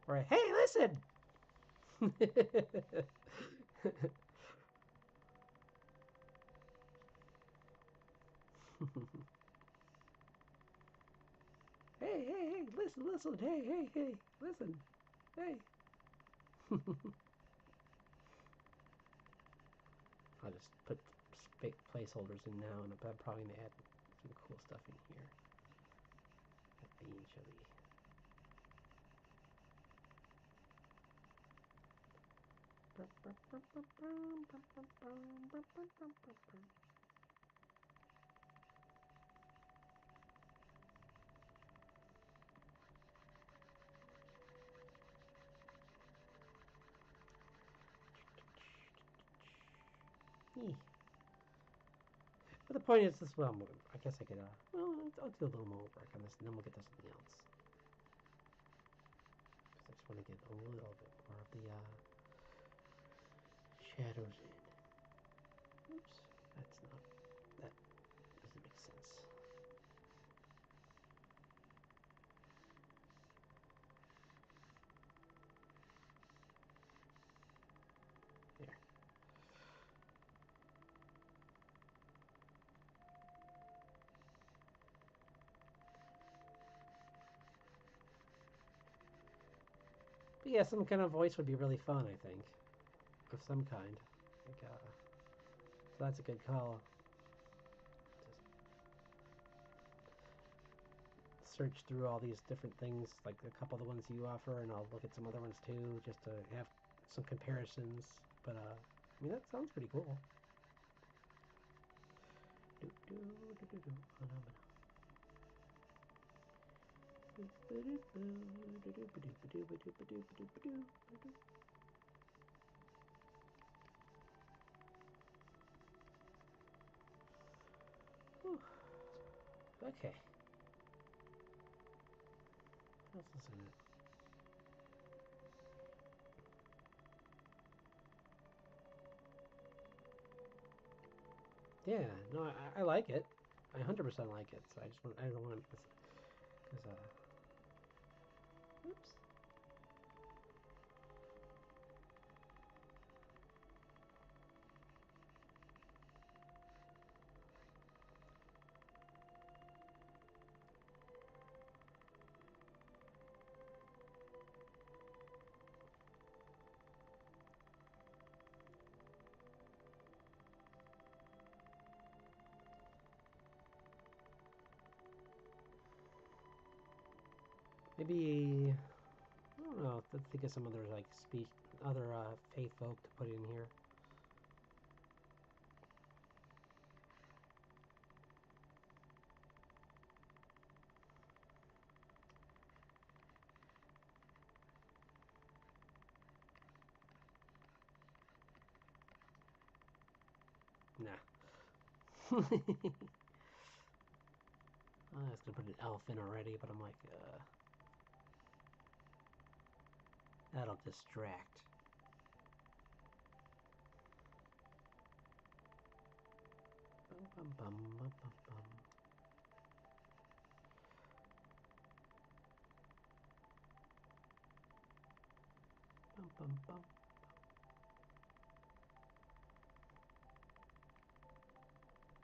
or a, hey, listen. Hey, hey, hey, listen, listen, hey, hey, hey, listen, hey. I'll just put placeholders in now, and I'm probably gonna add some cool stuff in here eventually. But the point is, this. Well, I guess I could. Well, I'll do a little more work on this, and then we'll get to something else. I just want to get a little bit more of the shadows in. Oops, that's not. That doesn't make sense. There. But yeah, some kind of voice would be really fun, I think. Of some kind. Like, so that's a good call. Just search through all these different things, like a couple of the ones you offer, and I'll look at some other ones too, just to have some comparisons. But I mean, that sounds pretty cool. Okay. What else is in it? Yeah, no, I like it. I 100% like it. So I don't want this because oops. Maybe I don't know. Let's think of some other like other faith folk to put in here. Nah. I was gonna put an elf in already, but I'm like, that'll distract. Bum, bum, bum, bum, bum, bum. Bum, bum, bum.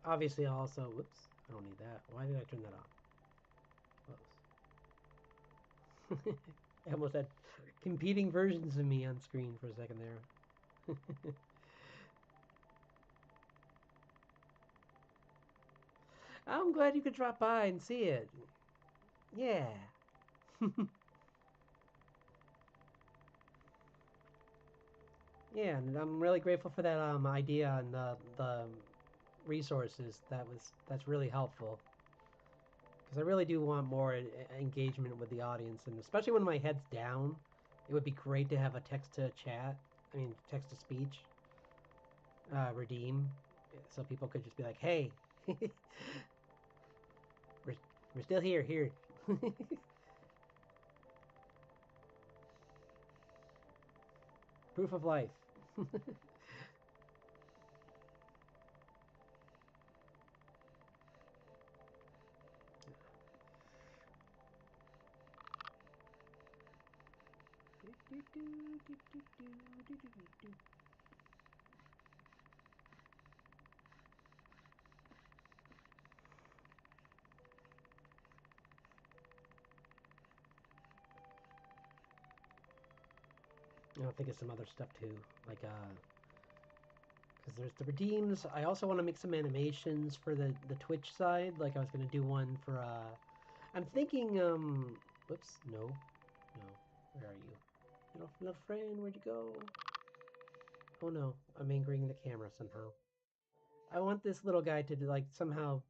Obviously, also, whoops, I don't need that. Why did I turn that off? Close. I almost had competing versions of me on screen for a second there. I'm glad you could drop by and see it. Yeah. Yeah, and I'm really grateful for that idea and the resources. That's really helpful because I really do want more engagement with the audience, and especially when my head's down, it would be great to have a text to chat. I mean, text to speech redeem, so people could just be like, "Hey, we're we're still here, here." Proof of life. I'll think of some other stuff too, like because there's the redeems. I also want to make some animations for the Twitch side. Like I was gonna do one for I'm thinking whoops, no. Where are you? Little friend, where'd you go? Oh no, I'm angering the camera somehow. I want this little guy to like somehow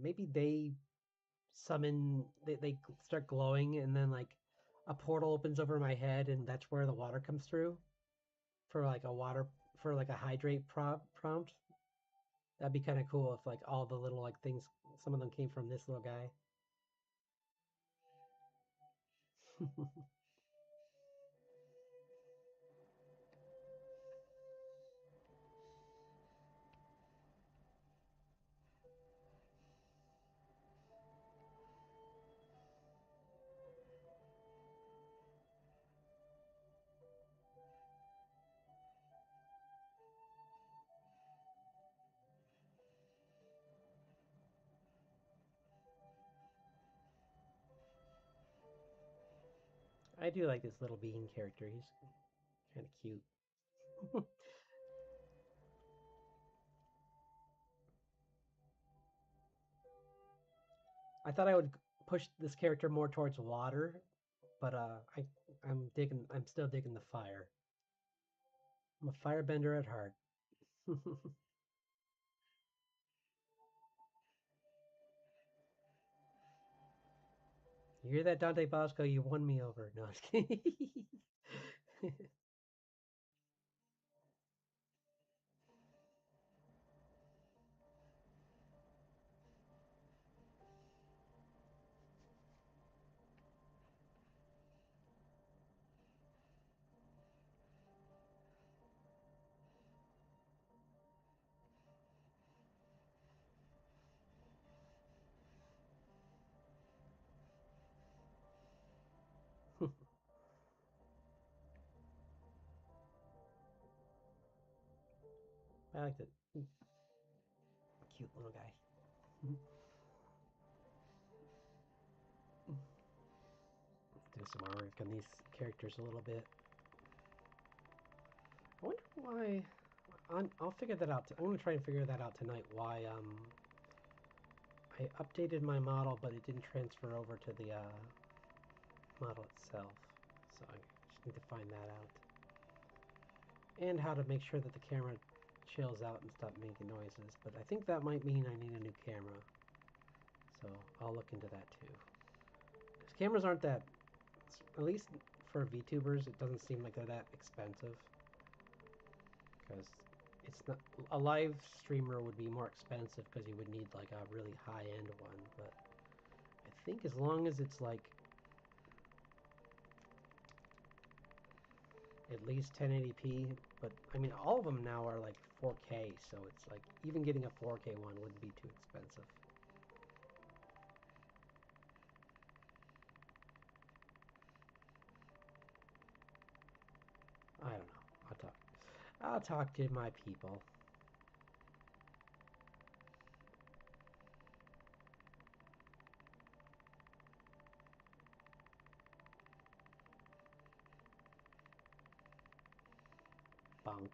maybe they start glowing and then like a portal opens over my head and that's where the water comes through for like a water for like a hydrate prompt. That'd be kind of cool if like all the little like things, some of them came from this little guy. I do like this little bean character. He's kind of cute. I thought I would push this character more towards water, but I'm still digging the fire. I'm a firebender at heart. You hear that, Dante Bosco? You won me over. No, I'm just kidding. I liked it. Cute little guy. Do some artwork on these characters a little bit. I wonder why. I'll figure that out. I'm gonna try and figure that out tonight. Why I updated my model, but it didn't transfer over to the model itself. So I just need to find that out. And how to make sure that the camera chills out and stop making noises. But I think that might mean I need a new camera. So I'll look into that too. Because cameras aren't that, at least for VTubers, it doesn't seem like they're that expensive. Because it's not, a live streamer would be more expensive because you would need like a really high-end one. But I think as long as it's like at least 1080p, but I mean all of them now are like 4K, so it's like even getting a 4K one wouldn't be too expensive. I don't know. I'll talk to my people. Bunk.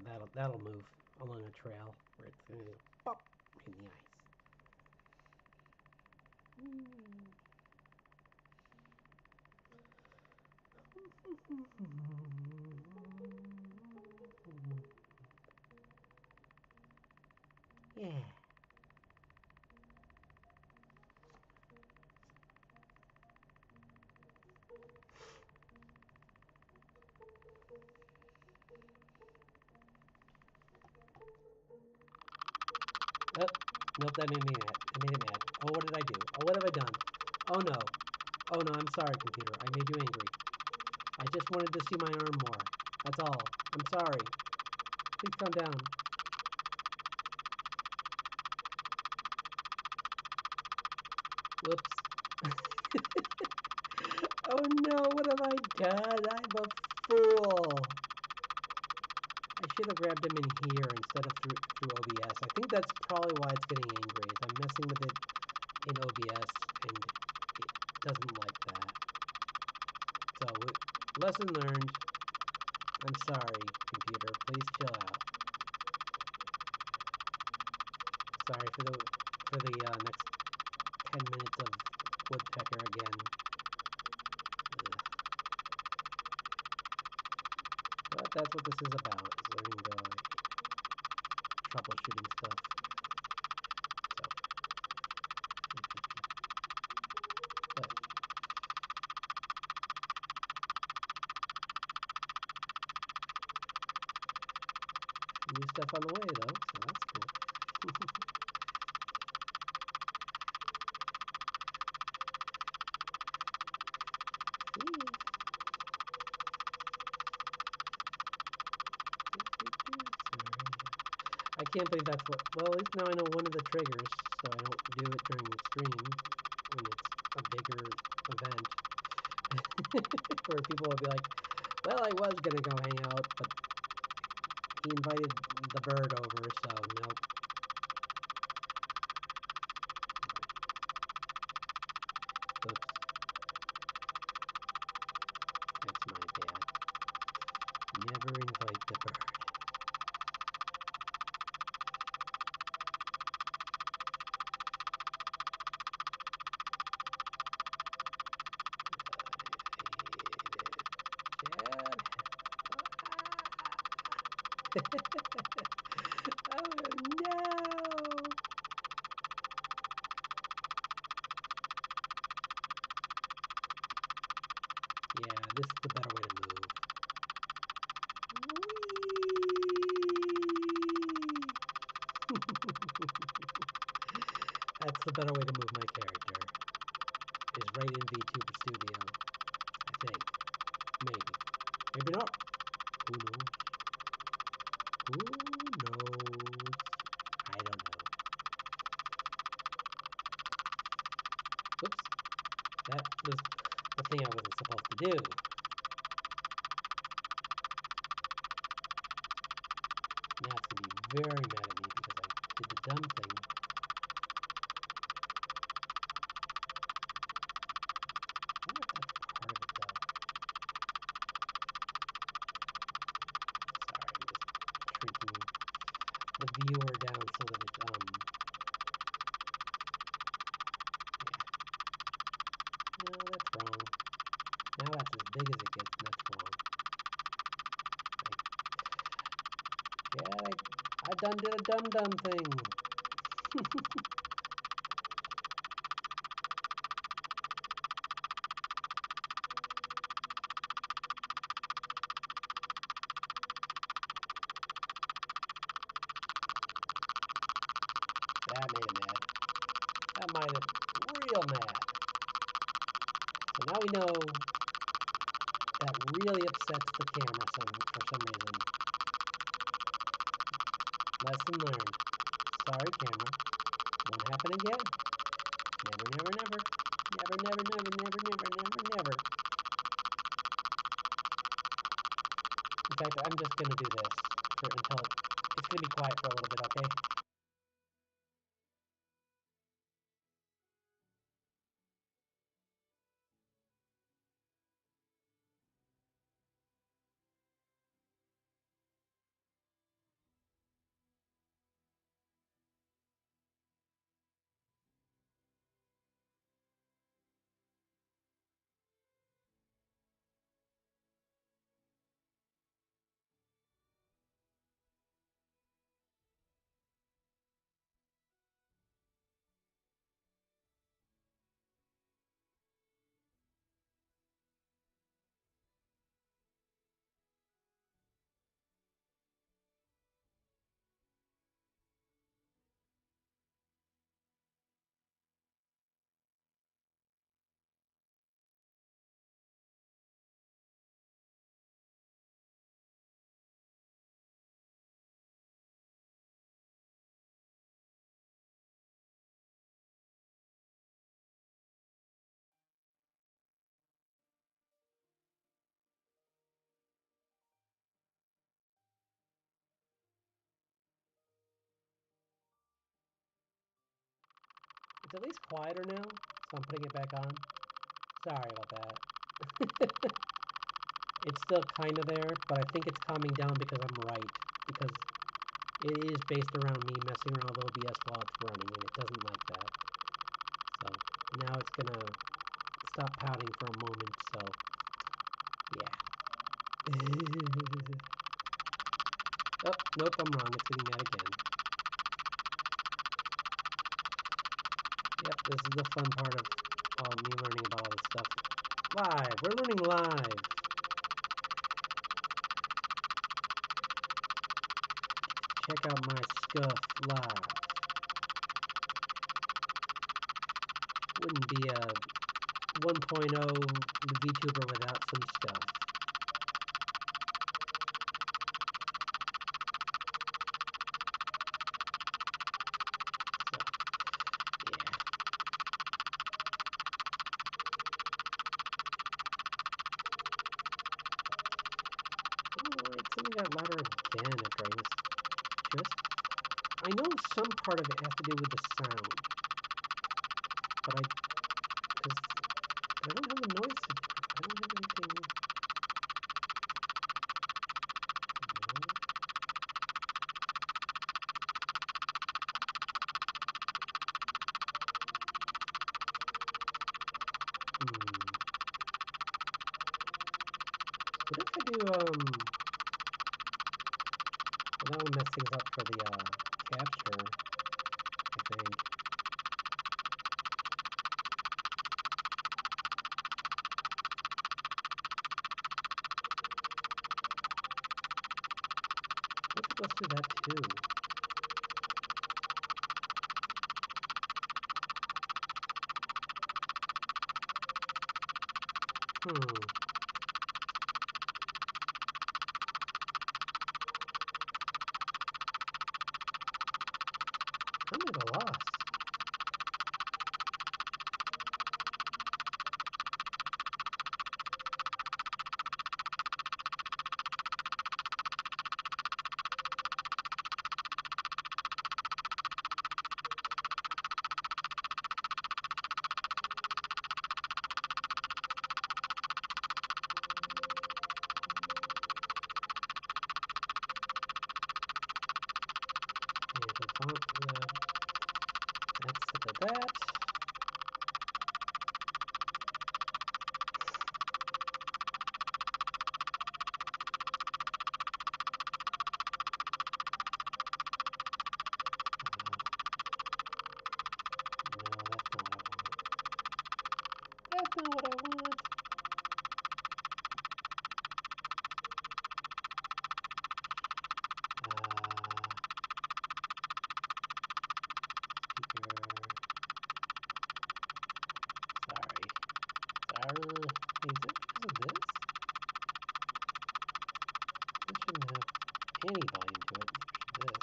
Yeah, that'll move along a trail where it's gonna go pop in the ice. Yeah. Oh, nope, that made me mad. That made it mad. Oh, what did I do? Oh, what have I done? Oh no. Oh no, I'm sorry, computer. I made you angry. I just wanted to see my arm more. That's all. I'm sorry. Please calm down. Whoops. Oh no, what have I done? I'm a fool. I should have grabbed him in here instead of through OBS. I think that's probably why it's getting angry, is I'm messing with it in OBS and it doesn't like that. So, lesson learned. I'm sorry, computer. Please chill out. Sorry for the next 10 minutes of woodpecker again. Ugh. But that's what this is about, is learning the troubleshooting stuff. So. But. New stuff on the way, though, so that's cool. I can't believe that's what. Well, at least now I know one of the triggers, so I don't do it during the stream when it's a bigger event. Where people will be like, well, I was gonna go hang out, but he invited the bird over, so nope. Oops. That's my bad. Never invite the bird. Oh no! Yeah, this is the better way to move. Whee! better way to move my character. Is right in VTuber Studio. I think. Maybe. Maybe not. Who knows? Who knows? I don't know. Whoops. That was the thing I wasn't supposed to do. Now it's going to be very mad at me because I did the dumb thing. I wonder if that's part of it, though. Sorry, I'm just shrinking the viewer down so that it's, yeah. No, that's wrong. Now that's as big as it gets, and that's wrong. I done did a dumb thing. That made him mad. That made him real mad. So now we know that really upsets the camera for some reason. Lesson learned. Sorry, camera. Won't happen again. Never, never, never. Never, never, never, never, never, never, never. In fact, I'm just going to do this until it's going to be quiet for a little bit, okay? It's at least quieter now, so I'm putting it back on. Sorry about that. It's still kind of there, but I think it's calming down because I'm right. Because it is based around me messing around with OBS while it's running, and it doesn't like that. So now it's gonna stop pouting for a moment, so yeah. Oh, nope, I'm wrong. It's getting mad again. Yep, this is the fun part of me learning about all this stuff. Live! We're learning live! Check out my stuff live. Wouldn't be a 1.0 VTuber without some stuff. Got louder again after I know some part of it has to do with the sound, but I don't have the noise. I don't have anything. What if I do Well, that would mess things up for the capture, I think. What if it goes through that too? Hmm. I'm at a loss. That's that. No, that's not what I want. That's not what I want. Sorry. Is it because of this? This shouldn't have any volume to it. This.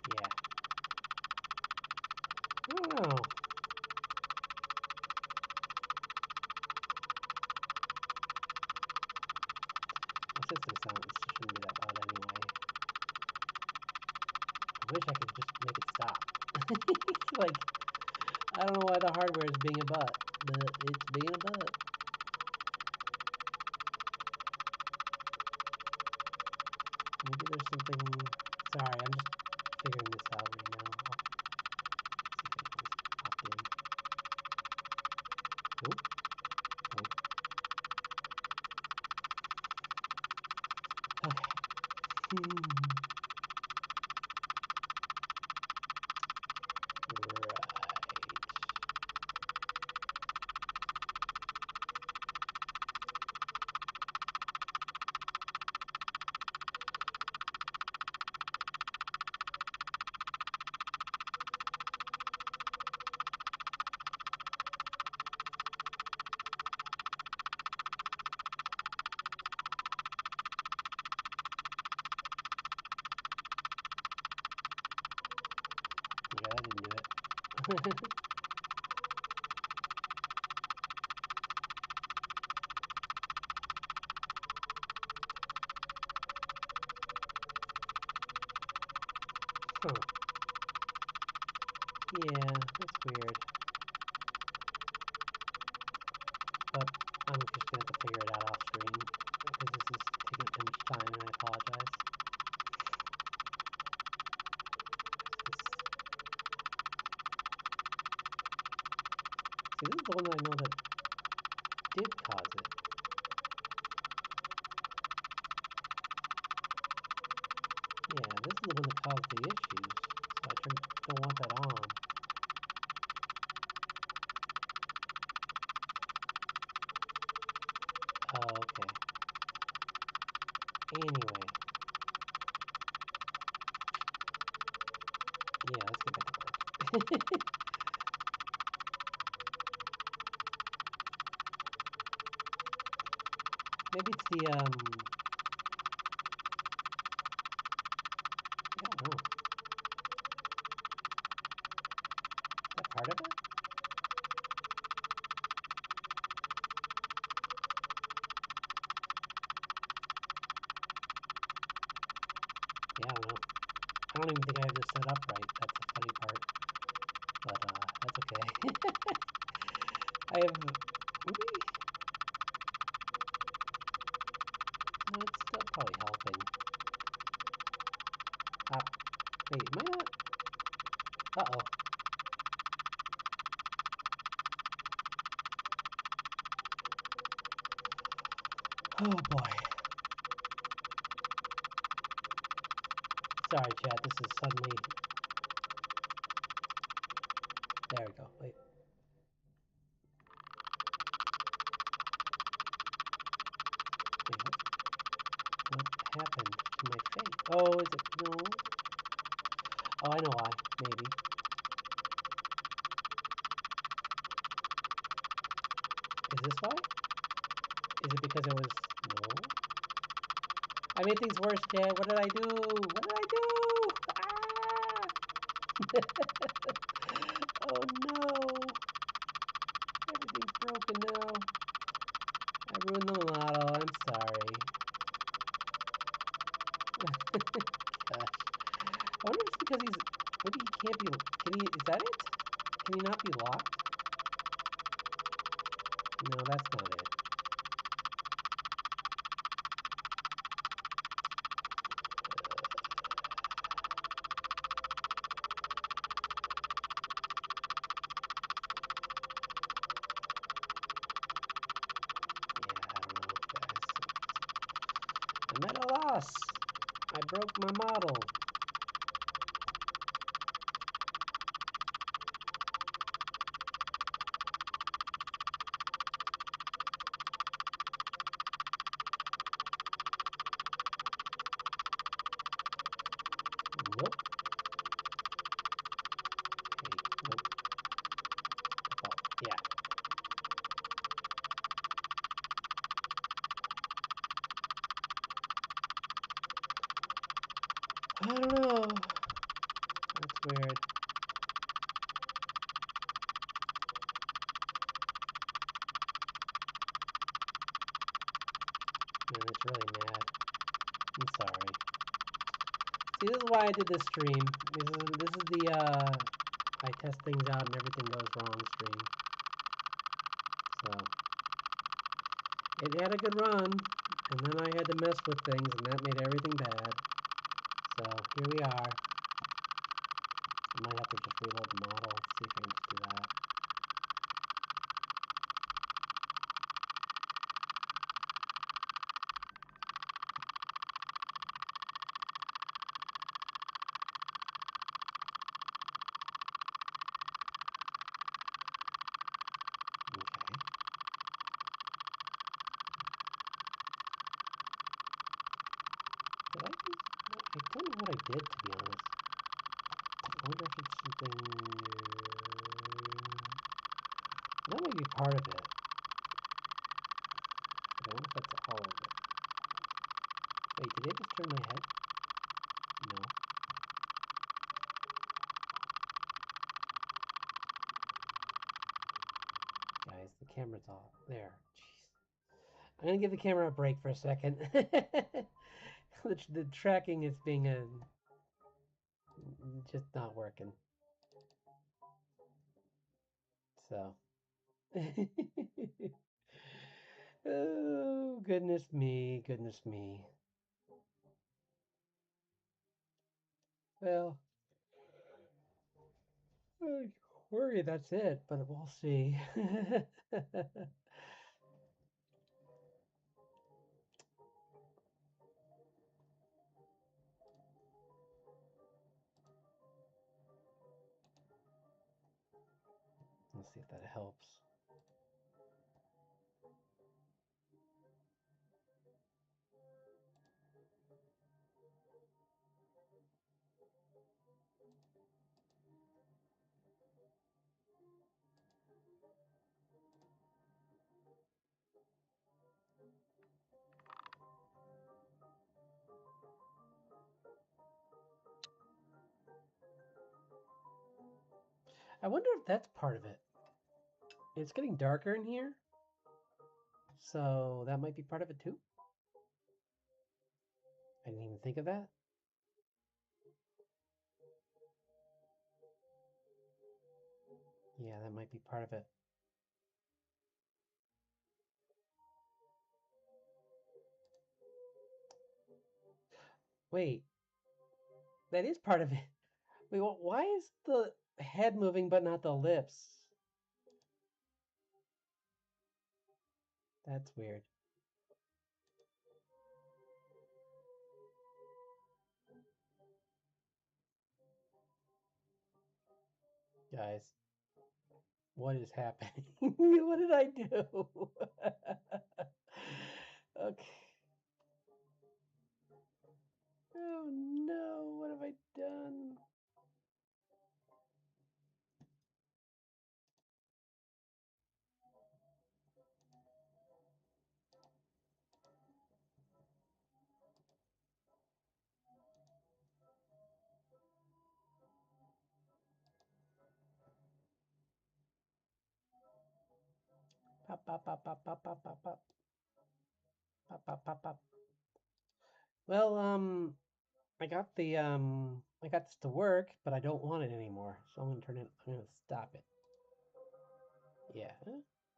Yeah. I don't know. My system sound shouldn't be that loud anyway. I wish I could just make it stop. Like, I don't know why the hardware is being a butt, but it's being a butt. Maybe there's something... Sorry, I'm just figuring this out right now. Nope. Nope. Okay. Yeah, I didn't do it. Huh. Yeah, that's weird. But I'm just gonna have to figure it out off screen because this is taking up too much time and I apologize. See, this is the one that I know that did cause it. Yeah, this is the one that caused the issues. So I don't want that on. Oh, okay. Anyway. Yeah, let's get back to work. Maybe it's the, I don't know. Is that part of it? Yeah, I don't know. I don't even think I have this set up right. That's the funny part. But, that's okay. I have, maybe, no, it's still probably helping. Wait, am I not? Uh-oh. Oh boy. Sorry, chat. This is suddenly... There we go. Wait. happened to my face? Oh, is it? No. Oh, I know why. Maybe. Is this why? Is it because it was... No. I made things worse, Chad. What did I do? What did I do? Ah! Oh no. Everything's broken now. I ruined the model. I'm sorry. Gosh. I wonder if it's because he's... Maybe he can't be... Can he... Is that it? Can he not be locked? No, that's not it. I'm at a loss. I broke my model. Nope. Okay, nope. Oh, yeah. I don't know. That's weird. Man, it's really mad. I'm sorry. See, this is why I did this stream. This is the I test things out and everything goes wrong stream. So it had a good run, and then I had to mess with things, and that made everything bad. So here we are. I might have to just reload the model, see if I can just do that. Okay. I don't know what I did, to be honest. I wonder if it's something... That might be part of it. I don't know if that's all of it. Wait, did they just turn my head? No. Guys, the camera's off. There. Jeez. I'm gonna give the camera a break for a second. The tracking is being just not working. So. Oh, goodness me, goodness me. Well, I worry that's it, but we'll see. Let's see if that helps. I wonder if that's part of it. It's getting darker in here, so that might be part of it too. I didn't even think of that. Yeah, that might be part of it. Wait, that is part of it. Wait, why is the head moving but not the lips? That's weird. Guys, what is happening? What did I do? Okay. Pop, pop, pop, pop, pop, pop, pop, pop. Pop, pop, pop, pop. Well, I got this to work, but I don't want it anymore. So I'm gonna stop it. Yeah,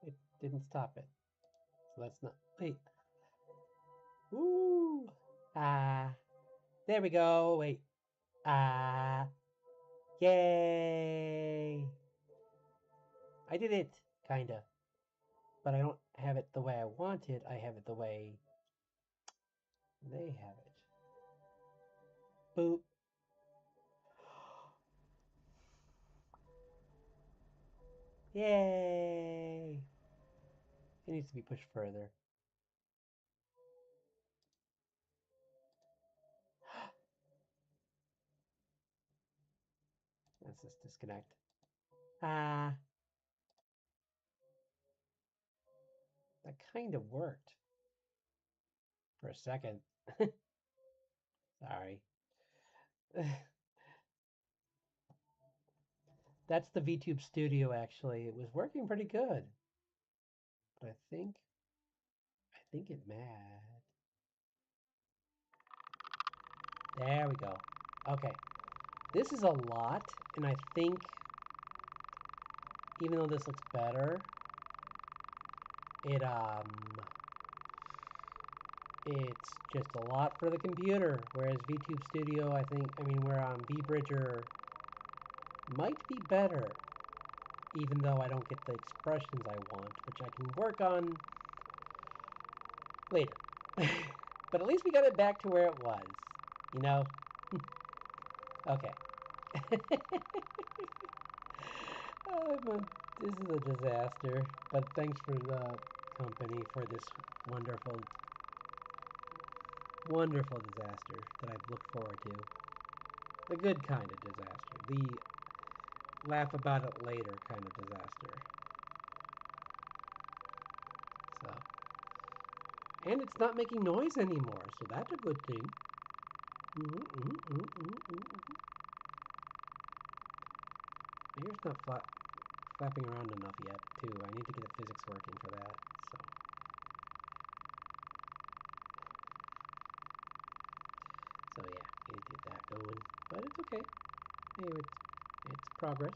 it didn't stop it. So that's not, wait. Ooh. There we go. Wait. Yay. I did it, kinda. But I don't have it the way I want it. I have it the way they have it. Boop. Yay! It needs to be pushed further. Let's just disconnect. That kind of worked. For a second. Sorry. That's the VTube Studio, actually. It was working pretty good. But I think it mad. There we go. Okay. This is a lot, and I think even though this looks better, it's just a lot for the computer. Whereas VTube Studio, I mean, where vBridger might be better, even though I don't get the expressions I want, which I can work on later. But at least we got it back to where it was, you know? Okay. This is a disaster, but thanks for the company for this wonderful, wonderful disaster that I've looked forward to. The good kind of disaster. The laugh about it later kind of disaster. So. And it's not making noise anymore, so that's a good thing. My ear's not flapping around enough yet, too. I need to get the physics working for that, so. So yeah, need to get that going. But it's okay. Anyway, it's progress.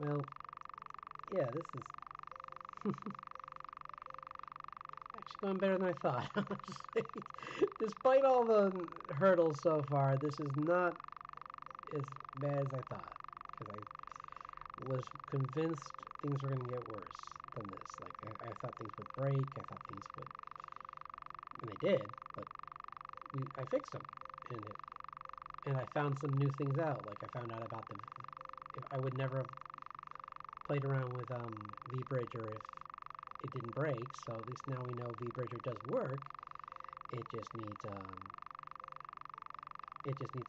Well, yeah, this is actually going better than I thought, honestly. Despite all the hurdles so far, this is not as bad as I thought. Because I was convinced things were going to get worse than this. Like, I thought things would break, I thought things would... And they did, but I fixed them. And I found some new things out. Like, I found out about I would never have played around with vBridger if it didn't break, so at least now we know vBridger does work. It just needs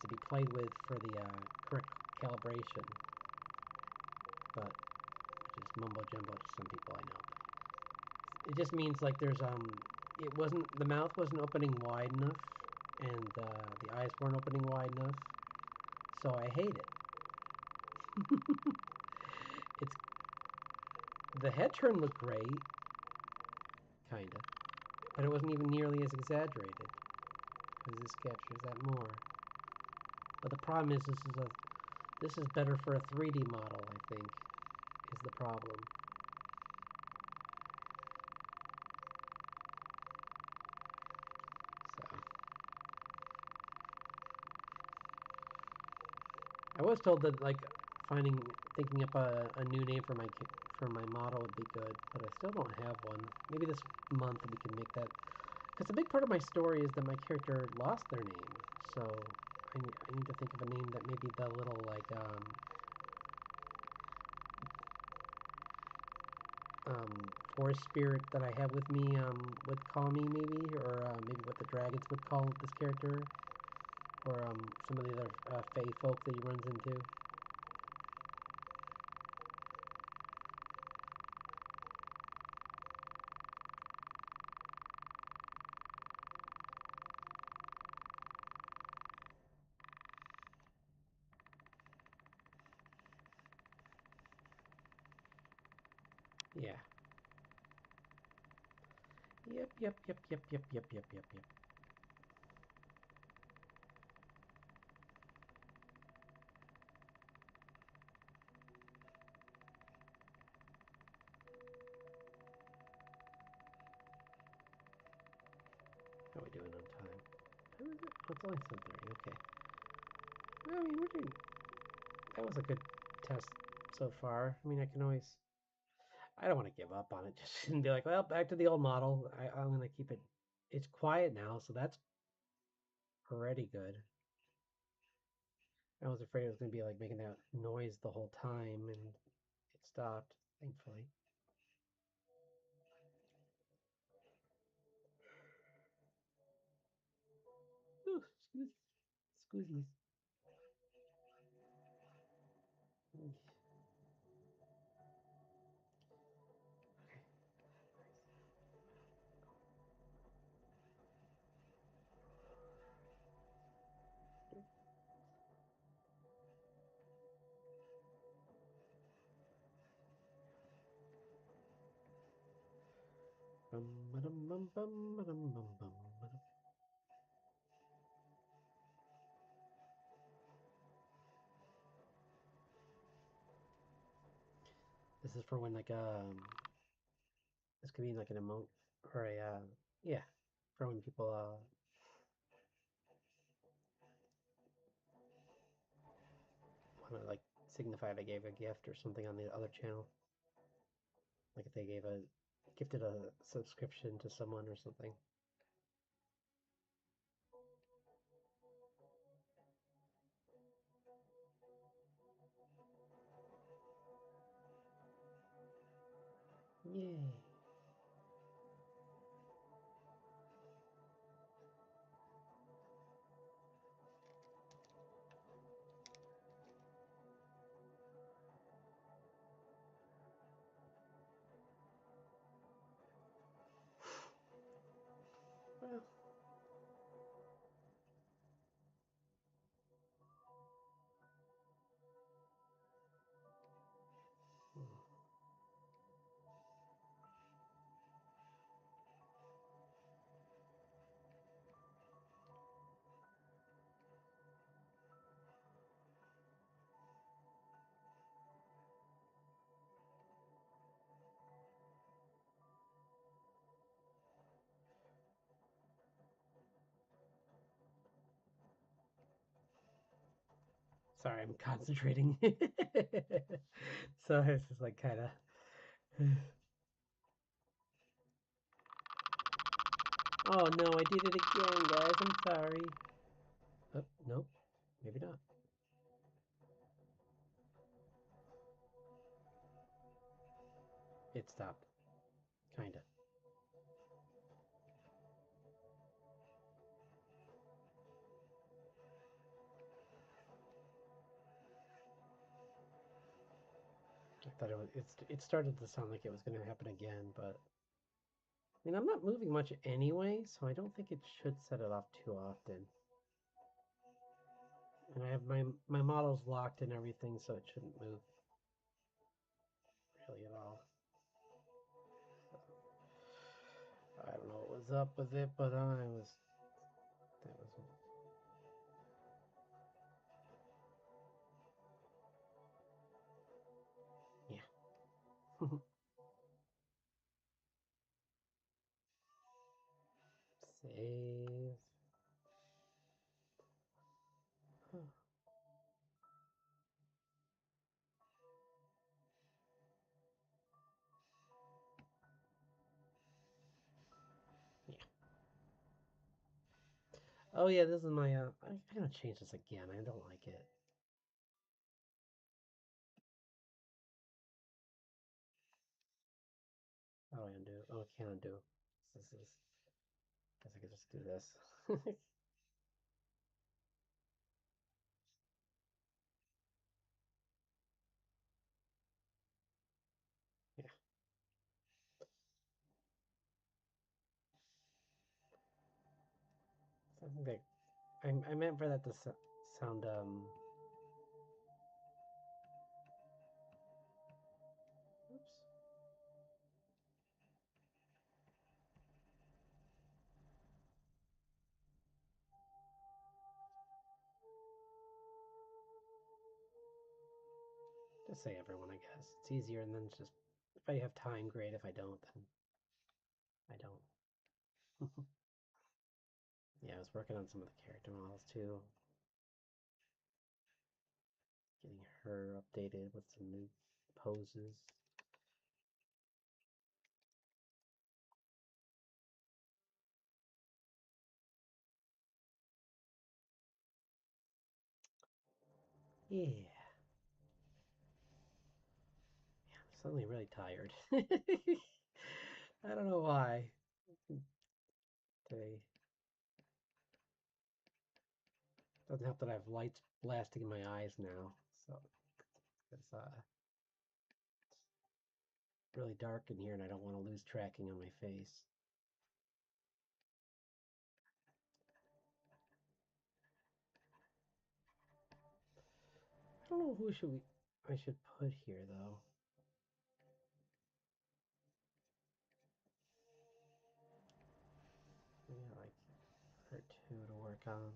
to be played with for the correct calibration. But which is mumbo jumbo to some people I know. It just means like there's the mouth wasn't opening wide enough, and the eyes weren't opening wide enough, so I hate it. The head turn looked great, kinda, but it wasn't even nearly as exaggerated, because this captures that more. But the problem is this is better for a 3D model, I think, is the problem. So I was told that like thinking up a new name for my model would be good, but I still don't have one. Maybe this month we can make that, because a big part of my story is that my character lost their name, so I need to think of a name that maybe the little like forest spirit that I have with me would call me, maybe, or maybe what the dragons would call this character. or some of the other Fey folk that he runs into. Yeah. Yep. How are we doing on time? How is it? Oh, it's only 7:30. Okay. Well, I mean, we're doing. That was a good test so far. I mean, I can always. I don't want to give up on it. Just and be like, well, back to the old model. I'm going to keep it. It's quiet now, so that's already good. I was afraid it was going to be like making that noise the whole time, and it stopped, thankfully. Ooh, squeezies. This is for when like this could be like an emote or a yeah, for when people want to like signify they gave a gift or something on the other channel. Like if they gifted a subscription to someone or something. Yay. Well, sorry, I'm concentrating. So it's just like kind of. Oh no, I did it again, guys. I'm sorry. Oh, nope, maybe not. It stopped. Kinda. I thought it started to sound like it was going to happen again, but I mean, I'm not moving much anyway, so I don't think it should set it off too often. And I have my models locked and everything, so it shouldn't move really at all. I don't know what was up with it, but that was yeah. Save. Huh. Yeah. Oh yeah, this is my I'm gonna change this again. I don't like it. How do I undo? Oh, I can't undo. This is. Guess I could just do this. Okay, I meant for that to sound oops. Just say everyone, I guess. It's easier, and then it's just if I have time, great. If I don't, then I don't. Yeah, I was working on some of the character models too. Getting her updated with some new poses. Yeah. I'm suddenly really tired. I don't know why. Today doesn't help that I have lights blasting in my eyes now, so it's really dark in here, and I don't want to lose tracking on my face. I don't know who I should put here though. Maybe I like her two to work on.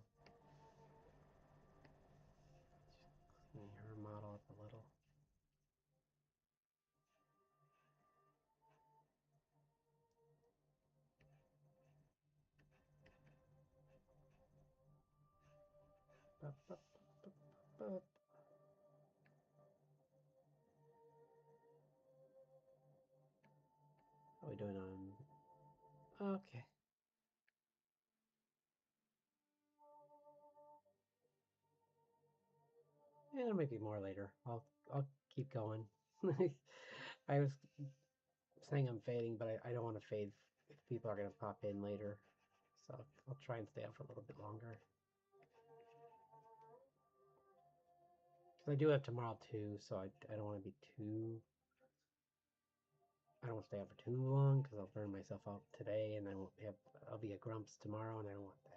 Clean her model up a little. Bup, bup, bup, bup. How are we doing on? Okay. Yeah, there might be more later. I'll keep going. I was saying I'm fading, but I don't want to fade if people are gonna pop in later. So I'll try and stay on for a little bit longer. Because I do have tomorrow too, so I don't want to be too. I don't want to stay up for too long because I'll burn myself out today, and I'll be a grumps tomorrow, and I don't want that.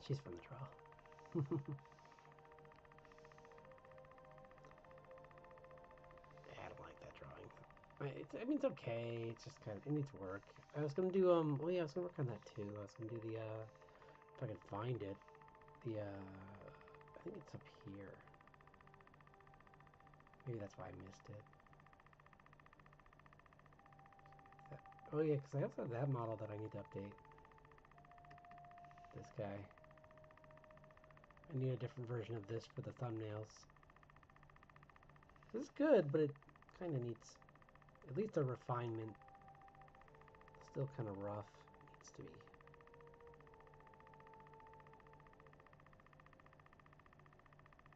She's from the draw. Yeah, I don't like that drawing. I mean, it's okay. It's just kind of, it needs work. I was gonna do, well, yeah, I was gonna work on that too. I was gonna do the, if I could find it, the, I think it's up here. Maybe that's why I missed it. Oh yeah, because I also have that model that I need to update. This guy. I need a different version of this for the thumbnails. This is good, but it kind of needs at least a refinement. Still kind of rough. Needs to be.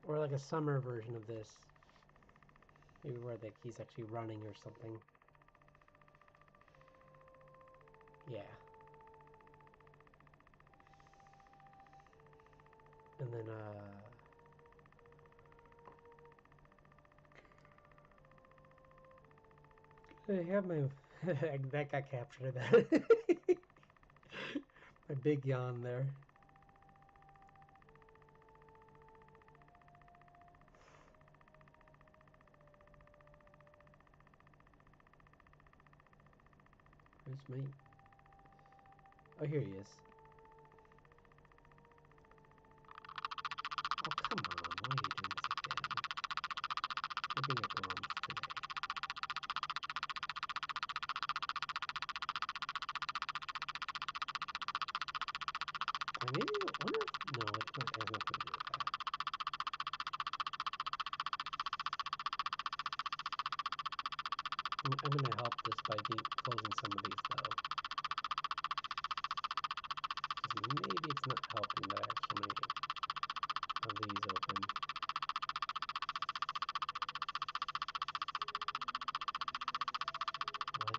Or like a summer version of this. Maybe where like he's actually running or something. Yeah. And then I have my that got captured in that. My big yawn there. Where's my? Oh, here he is. Maybe I wonder if, no, it's not, it has nothing to do with that. I'm gonna help this by closing some of these though. Maybe it's not helping that I have so many of these open. What?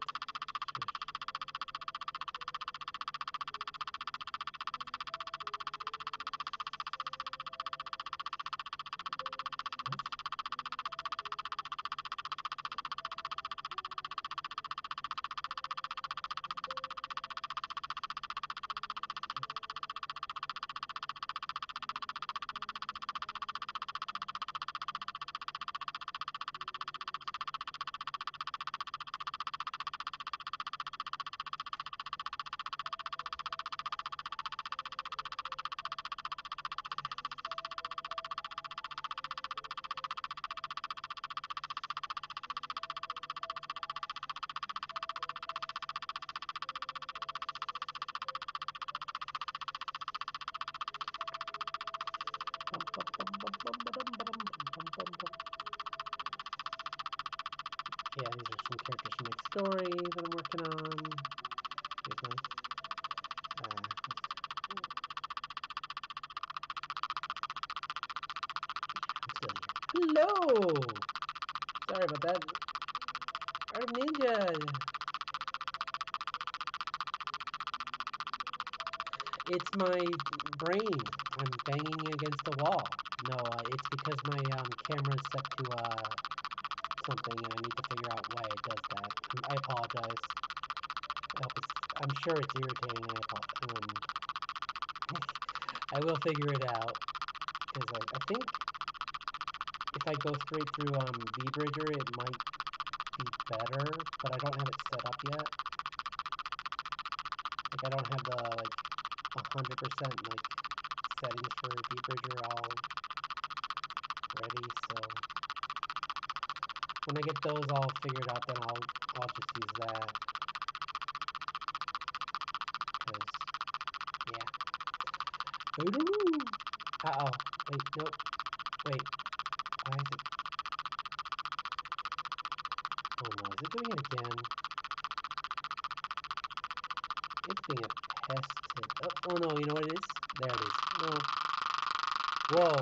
Yeah, these are some characters from Next Story that I'm working on. Here's my, I'm still here. Hello! Sorry about that. Art of Ninja! It's my brain. I'm banging against the wall. No, it's because my camera is set to something, and I need to figure out why it does that. I apologize. I'm sure it's irritating. I will figure it out because I think if I go straight through vBridger, it might be better, but I don't have it set up yet. Like I don't have the 100% settings for vBridger all ready, so when I get those all figured out, then I'll just use that. Cause yeah. Uh-oh. Wait, nope. Wait. Why is it? Oh no, is it doing it again? It's being a pest. Oh no, you know what it is? There it is. No. Whoa.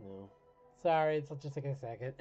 No. Sorry, it'll just take a second.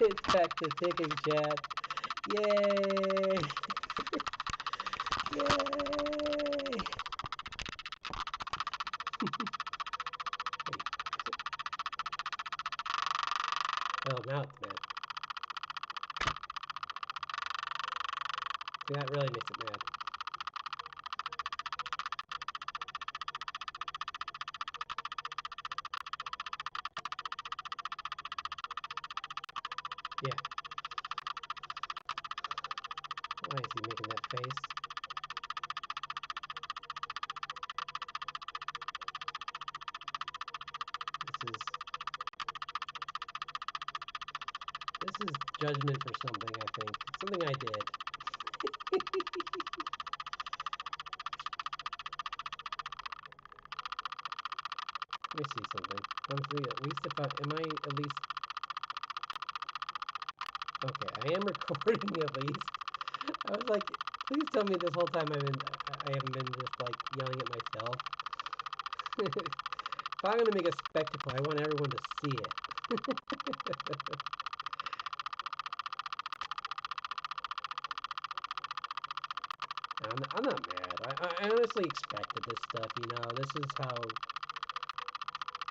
It's back to ticking, chat. Yay! Yay! Oh, now it's mad. That really makes it mad. Yeah. Why is he making that face? This is judgment for something, I think. Something I did. Let me see something. Honestly, at least if am I at least... Okay, I am recording at least. I was like, please tell me this whole time I haven't been just like yelling at myself. If I'm gonna make a spectacle, I want everyone to see it. I'm not mad. I honestly expected this stuff, you know. This is how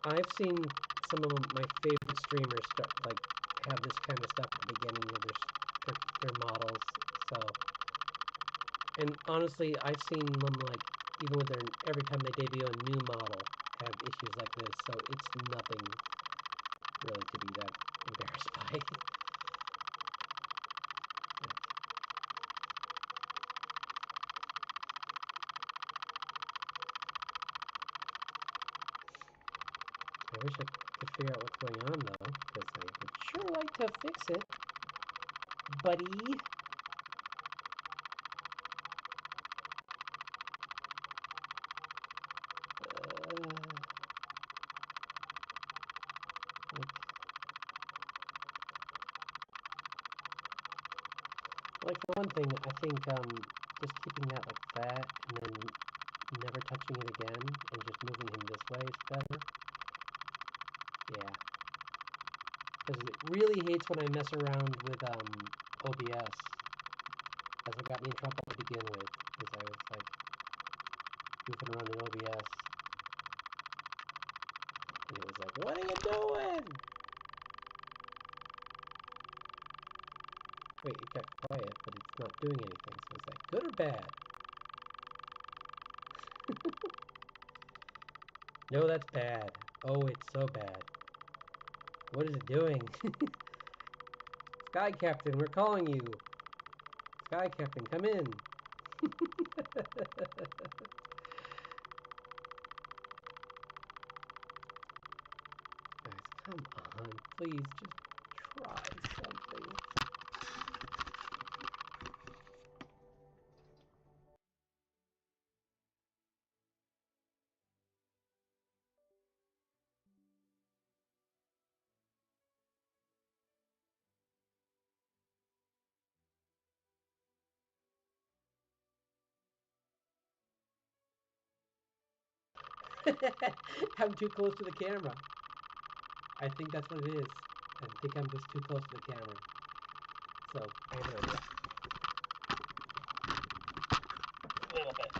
I've seen some of my favorite streamers like have this kind of stuff at the beginning of their models. So, and honestly, I've seen them like even with every time they debut a new model have issues like this. So it's nothing really to be that embarrassed by. I wish I could figure out what's going on though, because I would sure like to fix it, buddy. Like for one thing, I think just keeping that like that and then never touching it again and just moving him this way is better. Yeah. Because it really hates when I mess around with OBS. That's what got me in trouble to begin with, is I was like goofing around in OBS. And it was like, what are you doing? Wait, it got quiet, but it's not doing anything. So it's like, good or bad? No, that's bad. Oh, it's so bad. What is it doing? Sky Captain, we're calling you. Sky Captain, come in. Guys, come on. Please, just try something. I'm too close to the camera. I think that's what it is. I think I'm just too close to the camera. So, I have no idea. A little bit.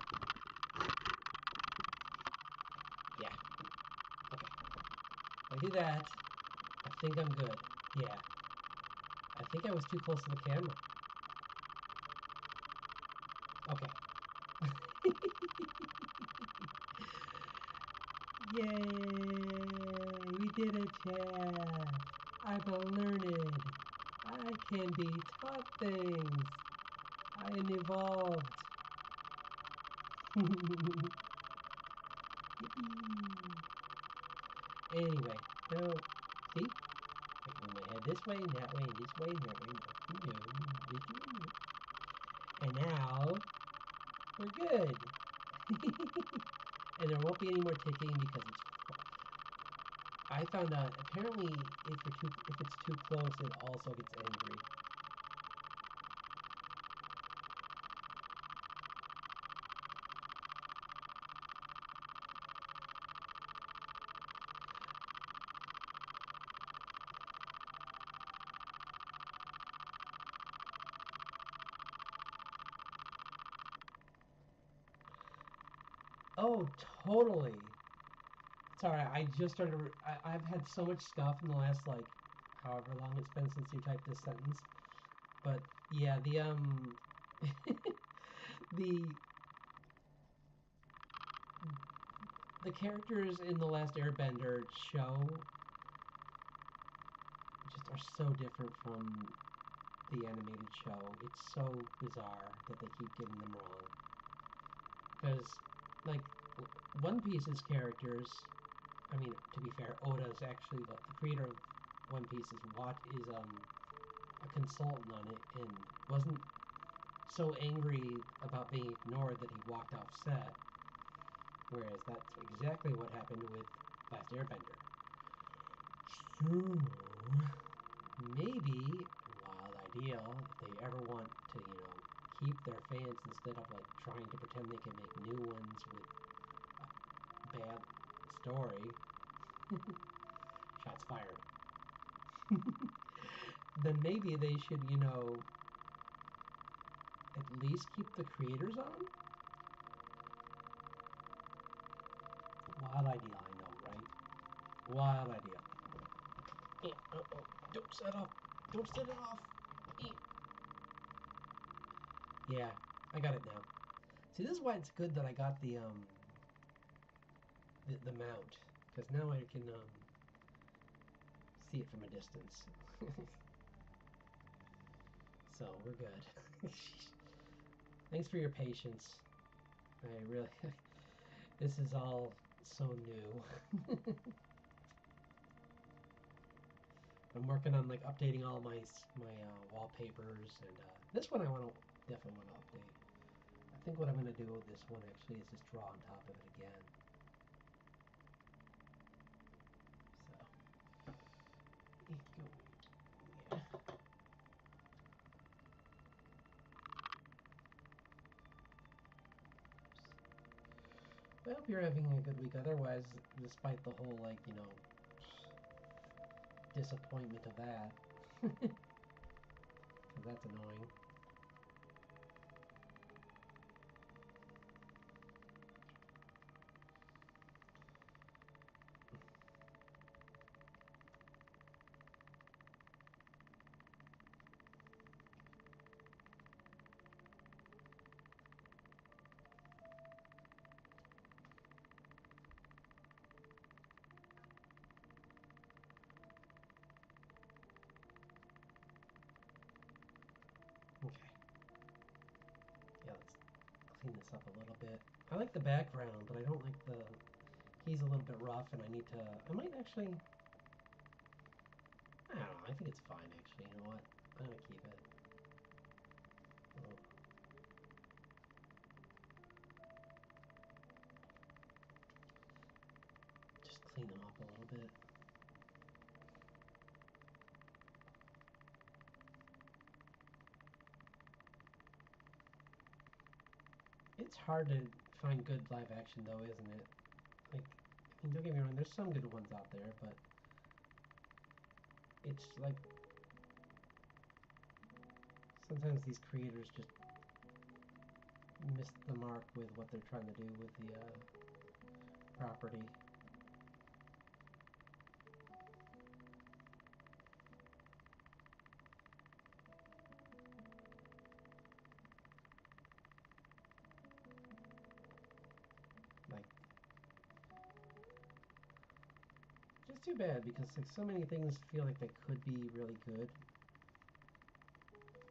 Yeah. Okay. I do that. I think I'm good. Yeah. I think I was too close to the camera. Okay. Yay! We did it, chat! I'm learned. I can be taught things. I am evolved. Anyway, now, see? I move my head this way, and that way, and this way, and that way. And now, we're good. And there won't be any more ticking because it's. I found out apparently if it's too close, it also gets angry. Oh, totally. Sorry, I just started. I've had so much stuff in the last like, however long it's been since you typed this sentence. But yeah, the the characters in the last Airbender show just are so different from the animated show. It's so bizarre that they keep getting them wrong. Because like One Piece's characters. I mean, to be fair, Oda's actually the creator of One Piece is a consultant on it and wasn't so angry about being ignored that he walked off set. Whereas that's exactly what happened with Last Airbender. So maybe wild idea if they ever want to, keep their fans instead of like trying to pretend they can make new ones with a bad story. Shots fired. Then maybe they should, at least keep the creators on? Wild idea, I know, right? Wild idea. Don't set off. Don't set it off. Yeah, I got it now. See, this is why it's good that I got the mount, because now I can see it from a distance. So we're good. Thanks for your patience. I really, this is all so new. I'm working on like updating all my wallpapers, and this one I definitely want to update. I think what I'm going to do with this one actually is just draw on top of it again. So, yeah. I hope you're having a good week. Otherwise, despite the whole like disappointment of that, because that's annoying. Okay. Yeah, let's clean this up a little bit. I like the background, but I don't like the... He's a little bit rough, and I need to... I might actually... I don't know. I think it's fine, actually. You know what? I'm going to keep it. Oh. Just clean him up a little bit. It's hard to find good live action, though, isn't it? Like, I mean, don't get me wrong, there's some good ones out there, but it's like sometimes these creators just miss the mark with what they're trying to do with the property. Like, just too bad because like so many things feel like they could be really good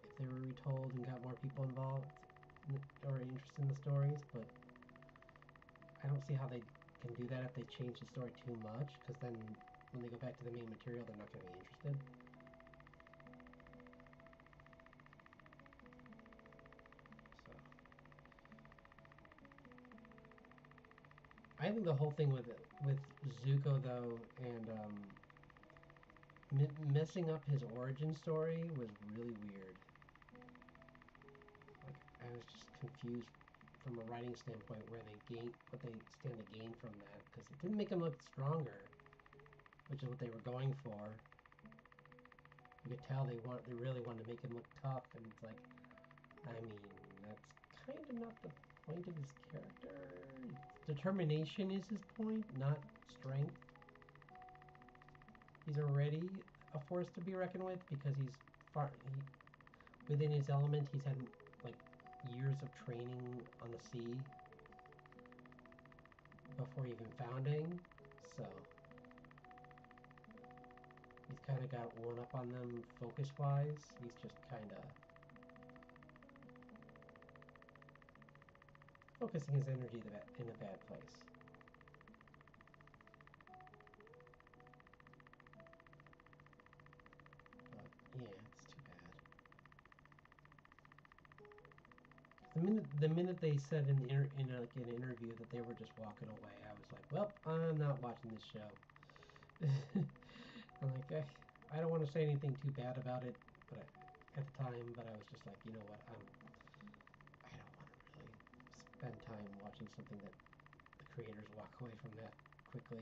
if they were retold and got more people involved or interested in the stories, but I don't see how they can do that if they change the story too much, because then when they go back to the main material, they're not going to be interested. So I think the whole thing with Zuko though, and messing up his origin story was really weird. Like I was just confused from a writing standpoint where what they stand to gain from that, because it didn't make him look stronger, which is what they were going for. You could tell they really wanted to make him look tough, and it's like, I mean, that's kind of not the point of his character. Determination is his point, not strength. He's already a force to be reckoned with because within his element, he's had like years of training on the sea before even founding, so he's kind of got one up on them focus-wise. He's just kind of focusing his energy in a bad place. But yeah, it's too bad. The minute they said in like an interview that they were just walking away, I was like, well, I'm not watching this show. I'm like, I don't want to say anything too bad about it, but at the time, but I was just like, you know what, I don't want to really spend time watching something that the creators walk away from that quickly.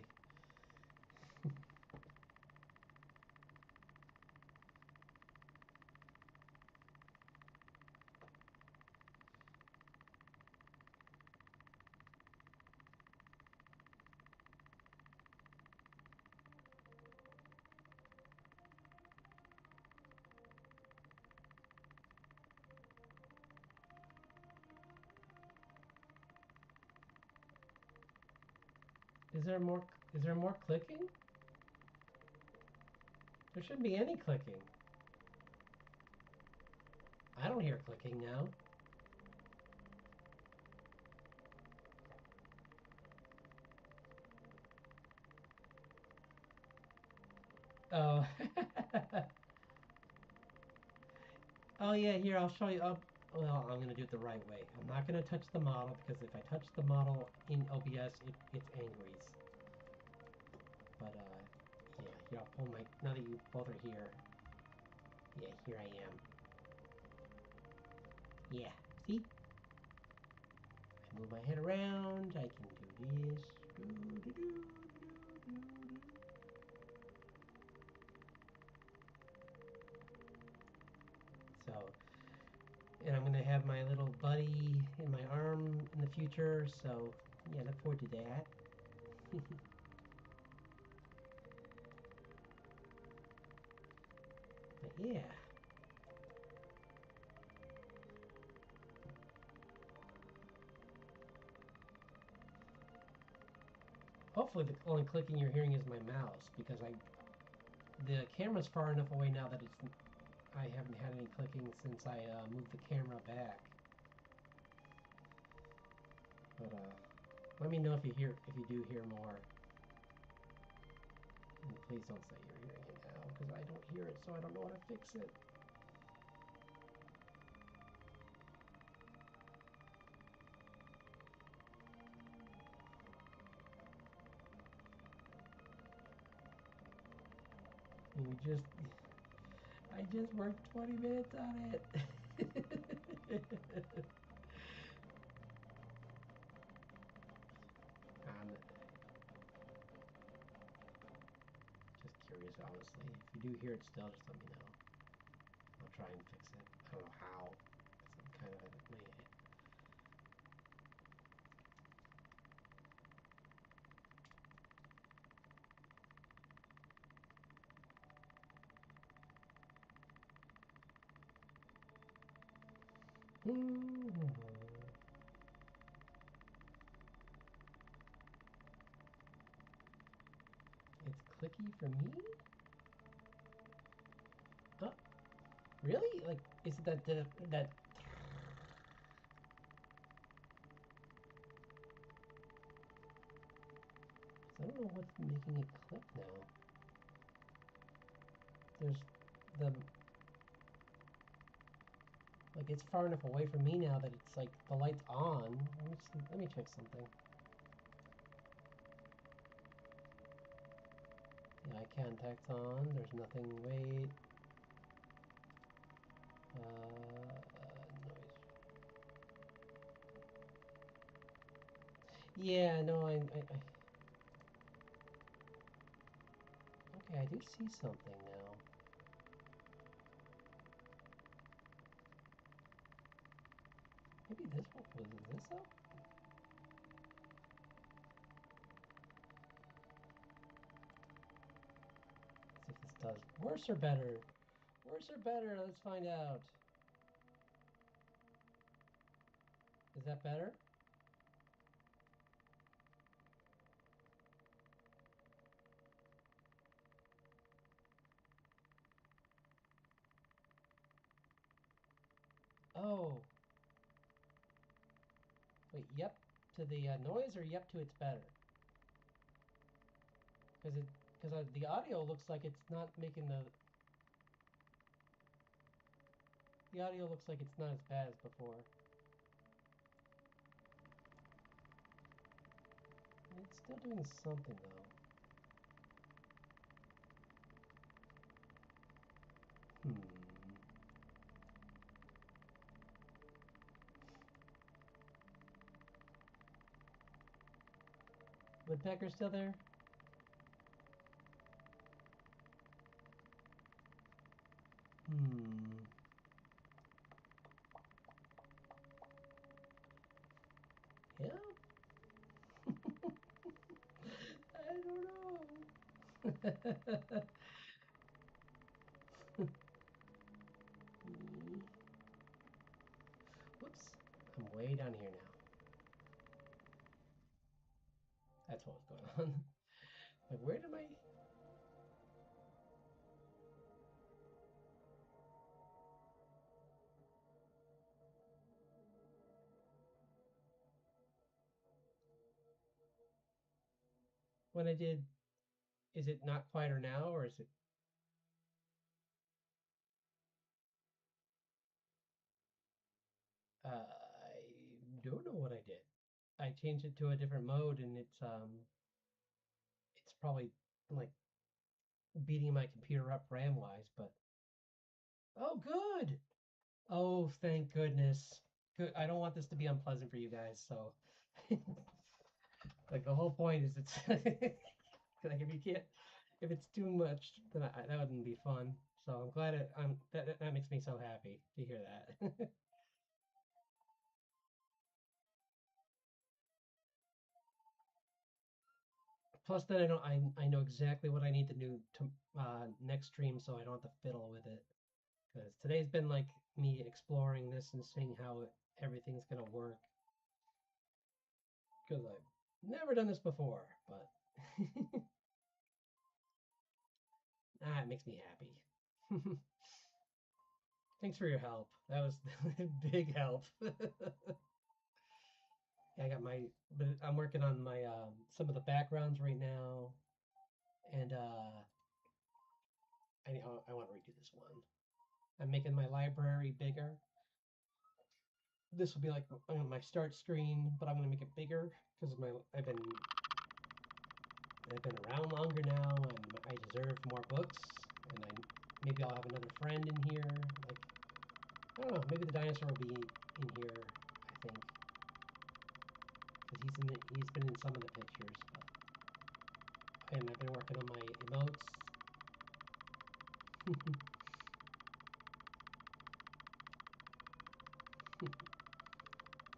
Is there more? Is there more clicking? There shouldn't be any clicking. I don't hear clicking now. Oh. Oh yeah, here I'll show you. Well, I'm gonna do it the right way. I'm not gonna touch the model because if I touch the model in OBS, it's angries. But yeah, here I'll pull my. Now that you both are here, yeah, here I am. Yeah, see? I move my head around. I can do this. So, and I'm gonna have my little buddy in my arm in the future. So, yeah, look forward to that. But yeah. Hopefully the only clicking you're hearing is my mouse because the camera's far enough away now that I haven't had any clicking since I moved the camera back. But let me know if you do hear more. And please don't say you're hearing it now because I don't hear it, so I don't know how to fix it. I just worked 20 minutes on it. I'm just curious, honestly. If you do hear it still, just let me know. I'll try and fix it. I don't know how, because I'm kind of at my head. It's clicky for me? Huh? Really? Like, is it that? I don't know what's making it click now. There's the like it's far enough away from me now that it's like the light's on. Let me check something. The eye contact's on. There's nothing. Wait. Noise. Yeah, no, okay, I do see something now. Maybe this one was this up? Let's see if this does worse or better. Worse or better? Let's find out. Is that better? Oh, wait, yep to the noise or yep to it's better? Because the audio looks like it's not making the audio looks like it's not as bad as before. It's still doing something though. Hmm. Woodpecker still there? Hmm. Yeah? I don't know. Whoops. I'm way down here now. That's what was going on. Like, where did my... When I did... Is it not quieter now, or is it... don't know what I did. I changed it to a different mode, and it's probably like beating my computer up RAM wise. But oh, good. Oh, thank goodness. Good. I don't want this to be unpleasant for you guys. So, like the whole point is it's like if you can't, if it's too much, then that wouldn't be fun. So I'm glad that makes me so happy to hear that. Plus, then I know exactly what I need to do to next stream, so I don't have to fiddle with it. Because today's been like me exploring this and seeing how everything's gonna work. Because I've never done this before, but it makes me happy. Thanks for your help. That was big help. I got I'm working on my some of the backgrounds right now, and I want to redo this one. I'm making my library bigger. This will be like my start screen, but I'm gonna make it bigger because I've been around longer now, and I deserve more books. And maybe I'll have another friend in here. Like I don't know, maybe the dinosaur will be in here. I think because he's been in some of the pictures. And I've been working on my emotes.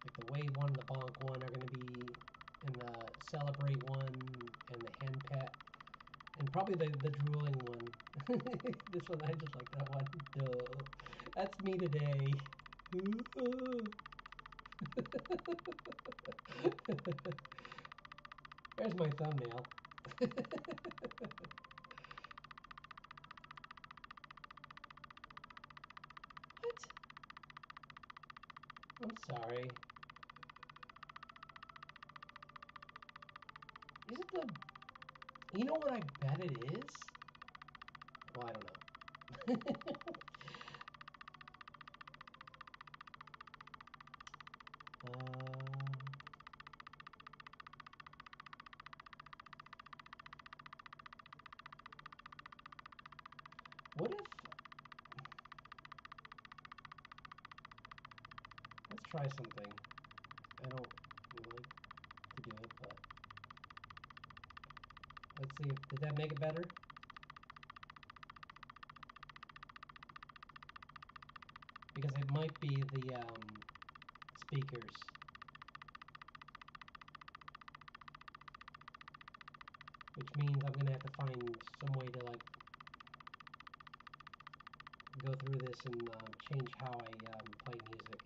Like the wave one and the bonk one are going to be in the celebrate one and the hen pet and probably the drooling one. This one I just like that one. Duh. That's me today. There's my thumbnail. What? I'm sorry. Is it the... You know what I bet it is? Well, I don't know. What if... Let's try something. I don't like to do it, but... Let's see. Did that make it better? Because it might be the speakers. Which means I'm gonna have to find some way to like go through this and change how I play music.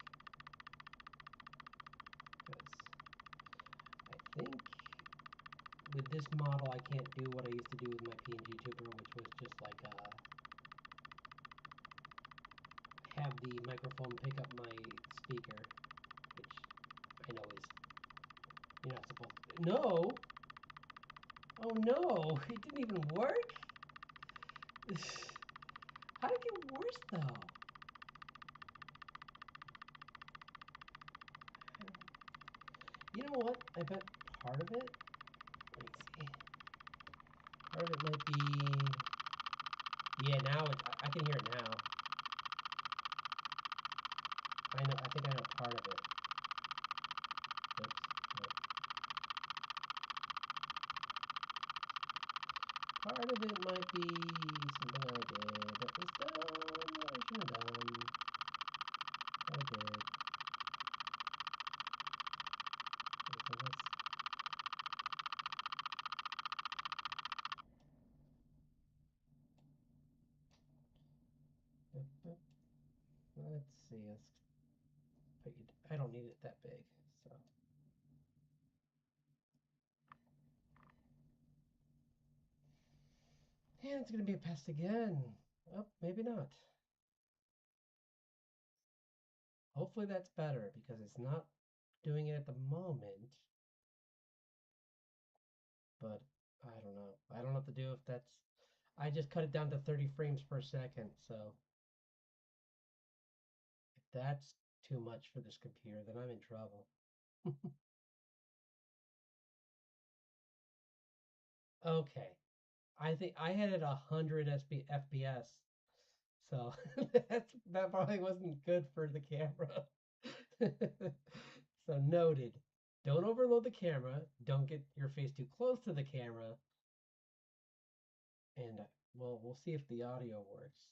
Because I think with this model I can't do what I used to do with my PNG tuber, which was just like have the microphone pick up my speaker, which I know is you're not supposed to. No! Oh no! It didn't even work? How did it get worse though? You know what? I bet part of it. Let me see. Part of it might be. Yeah, now I can hear it now. I know. I think I know part of it. Oops. Wait. Part of it might be something I did that was dumb. I shouldn't have done. I did. Okay, let's see. Let's put you. I don't need it that big, so. And it's gonna be a pest again. Oh, maybe not. Hopefully that's better because it's not doing it at the moment. But I don't know. I don't know what to do if that's. I just cut it down to 30 frames per second, so if that's too much for this computer, then I'm in trouble. Okay. I think I had it 100 FPS, so that probably wasn't good for the camera. So noted. Don't overload the camera. Don't get your face too close to the camera, and well, we'll see if the audio works.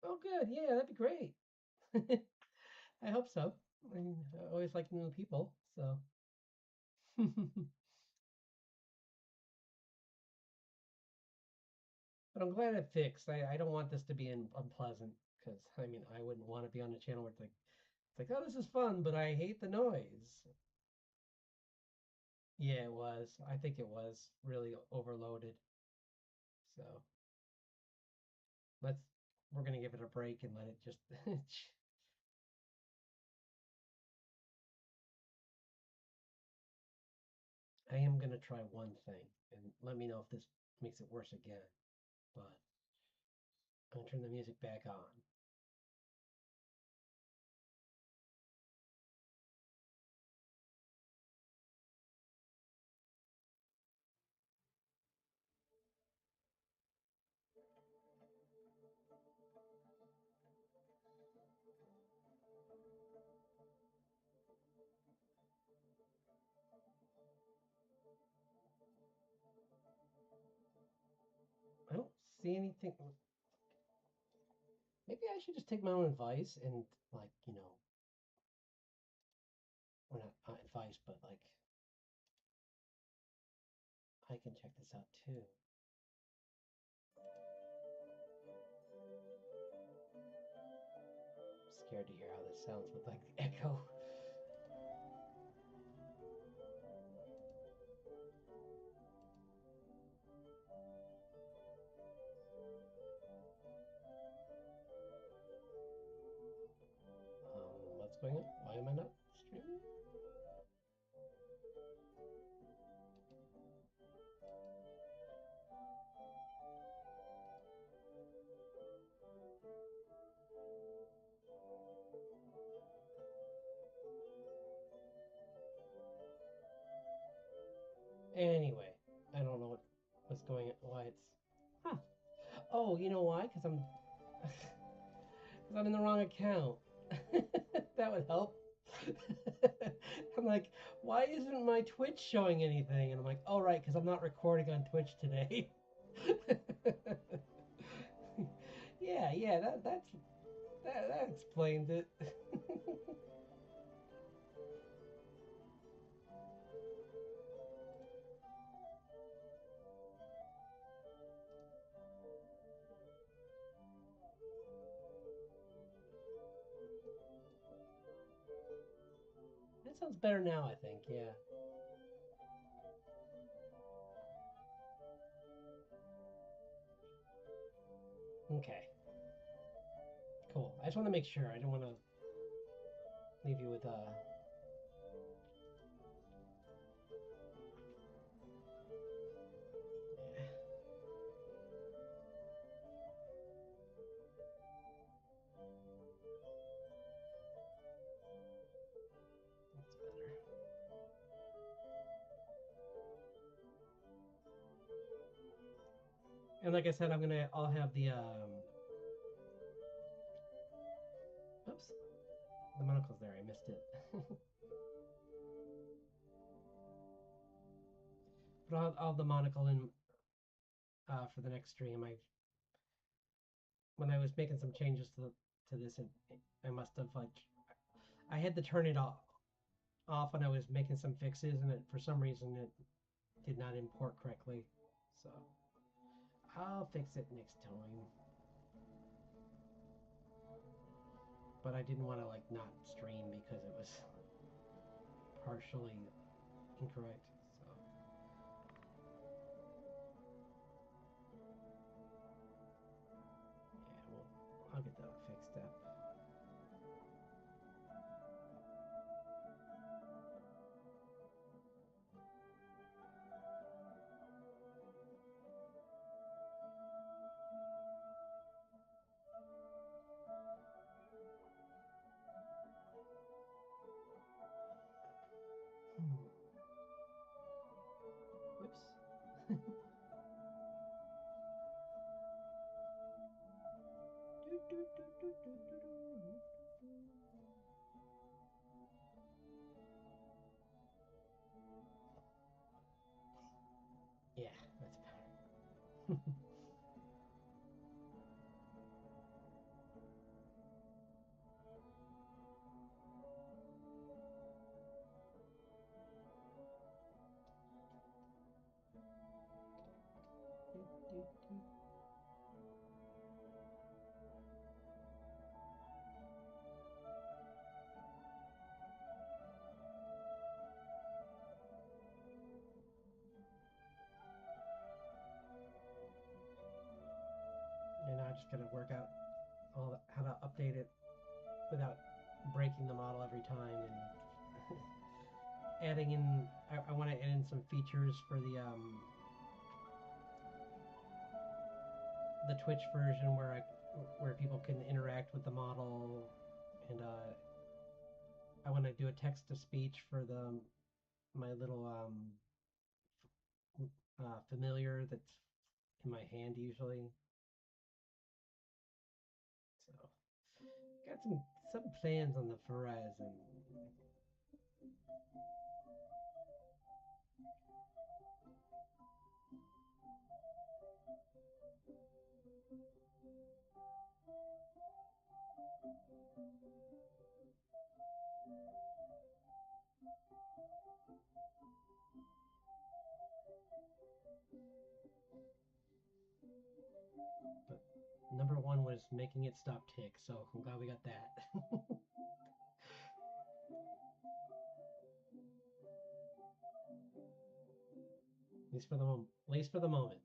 Oh, good. Yeah, that'd be great. I hope so. I mean, I always like new people, so. But I'm glad it fixed. I don't want this to be unpleasant because I mean I wouldn't want to be on a channel where it's like oh this is fun but I hate the noise. Yeah, it was. I think it was really overloaded. So let's we're gonna give it a break and let it just. I am gonna try one thing and let me know if this makes it worse again. But I'm gonna turn the music back on. I don't see anything. Maybe I should just take my own advice and like or not advice, but like I can check this out too. I'm scared to hear how this sounds with like the echo. What's going on? Why am I not streaming? Anyway, I don't know what's going on. Why it's. Huh. Oh, you know why? Because I'm. Because I'm in the wrong account. That would help. I'm like, why isn't my Twitch showing anything? And I'm like, oh, right, because I'm not recording on Twitch today. Yeah, that explains it. That sounds better now, I think. Yeah. Okay. Cool. I just want to make sure. I don't want to leave you with yeah, that's better. And like I said, I'll have the oops, the monocle's there. I missed it. But I'll have the monocle in for the next stream. When I was making some changes to this, I must have like I had to turn it off when I was making some fixes, and for some reason it did not import correctly. So I'll fix it next time. But I didn't want to like not stream because it was partially incorrect. So yeah, well, I'll get that fixed up. Yeah, that's better. And I just gotta work out how to update it without breaking the model every time and adding in. I want to add in some features for the Twitch version where people can interact with the model, and I want to do a text to speech for my little familiar that's in my hand usually. So got some plans on the horizon. But number one was making it stop tick, so I'm glad we got that. At least for the moment. At least for the moment.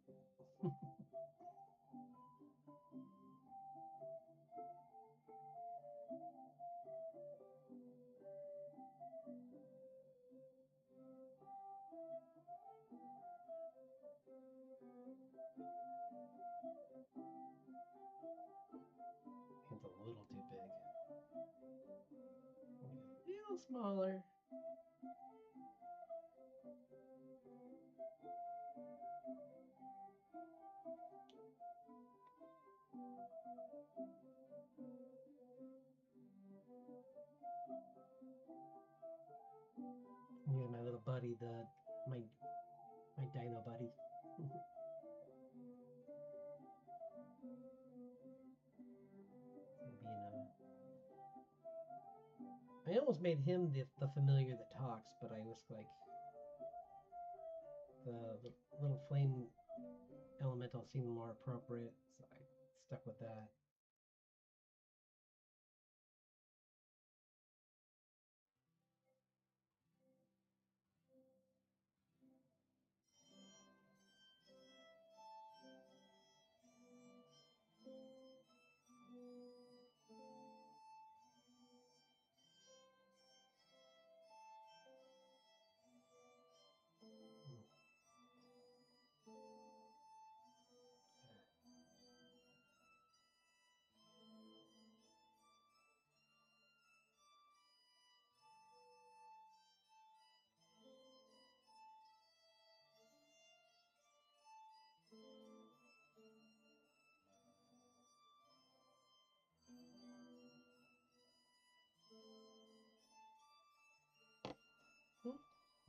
Hand's a little too big. A little smaller. Here's my little buddy, my dino buddy. I almost made him the familiar that talks, but I was like, the little flame elemental seemed more appropriate, so I stuck with that.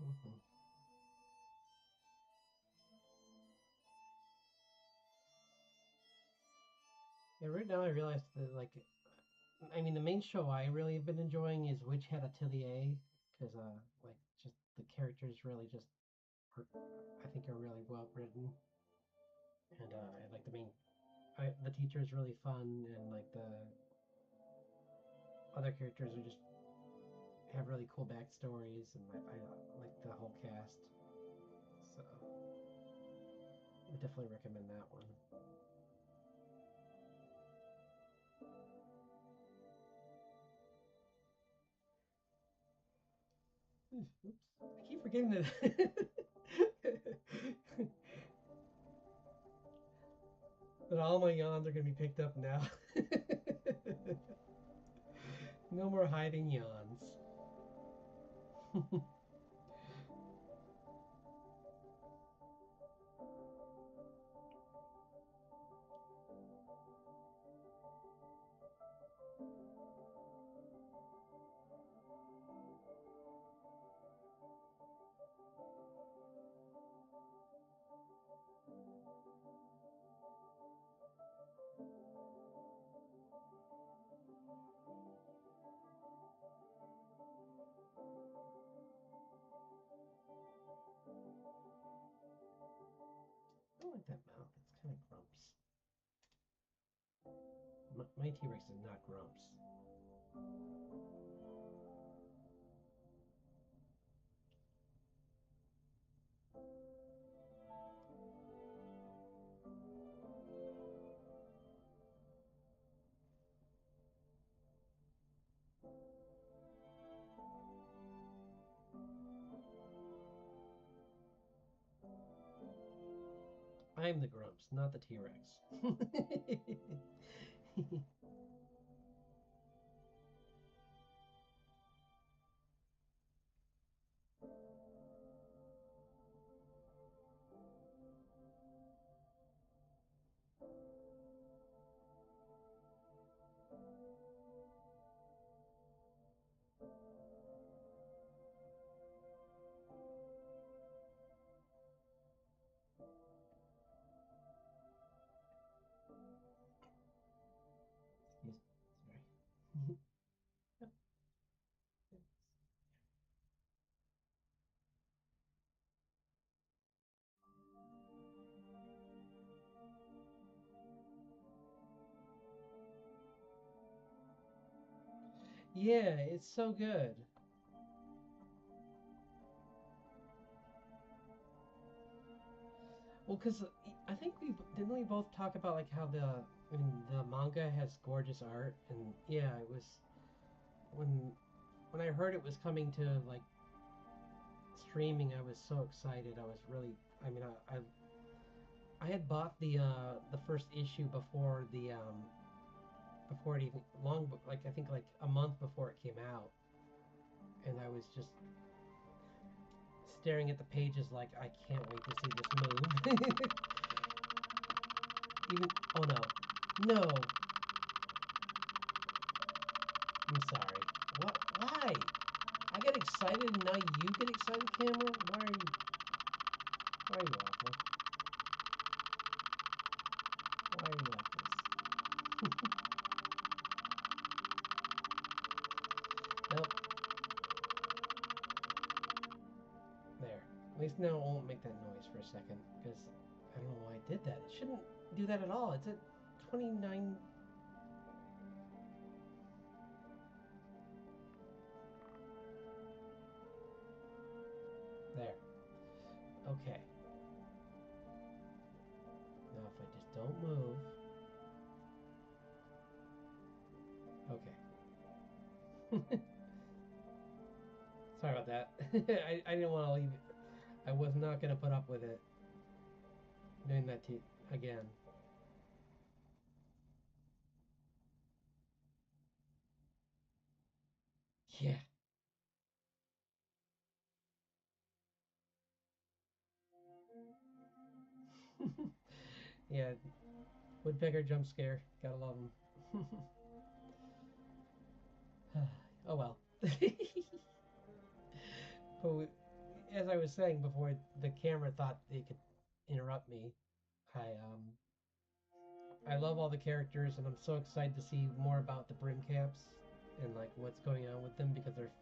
Mm-hmm. Yeah, right now I realized that, like, I mean, the main show I really have been enjoying is Witch Hat Atelier, because, like, just the characters really just, are, I think, are really well written, and like the teacher is really fun, and like the other characters are just have really cool backstories, and I like the whole cast, so I would definitely recommend that one. Oops. I keep forgetting that that all my yawns are going to be picked up now. No more hiding yawns. My T-Rex is not Grumps. I'm the Grumps, not the T-Rex. Sorry. Yeah, it's so good. Well, because I think we both talk about like how the manga has gorgeous art, and yeah, it was when when I heard it was coming to like streaming, I was so excited. I was really, I mean, I had bought the first issue before it even like I think like a month before it came out, and I was just staring at the pages like I can't wait to see this move. Even oh no, no, I'm sorry. What? Why? I get excited and now you get excited, camera. Why are you awful? Why are you like this? Nope. There. At least now it won't make that noise for a second, because I don't know why I did that. It shouldn't do that at all. It's at 29. There. Okay. Now if I just don't move. Okay. Sorry about that. I didn't want to leave it. I was not going to put up with it. Doing that to again. Yeah. Yeah. Woodpecker jump scare. Gotta love them. Oh well. But as I was saying before, the camera thought they could interrupt me. I love all the characters, and I'm so excited to see more about the brim caps and like what's going on with them because they're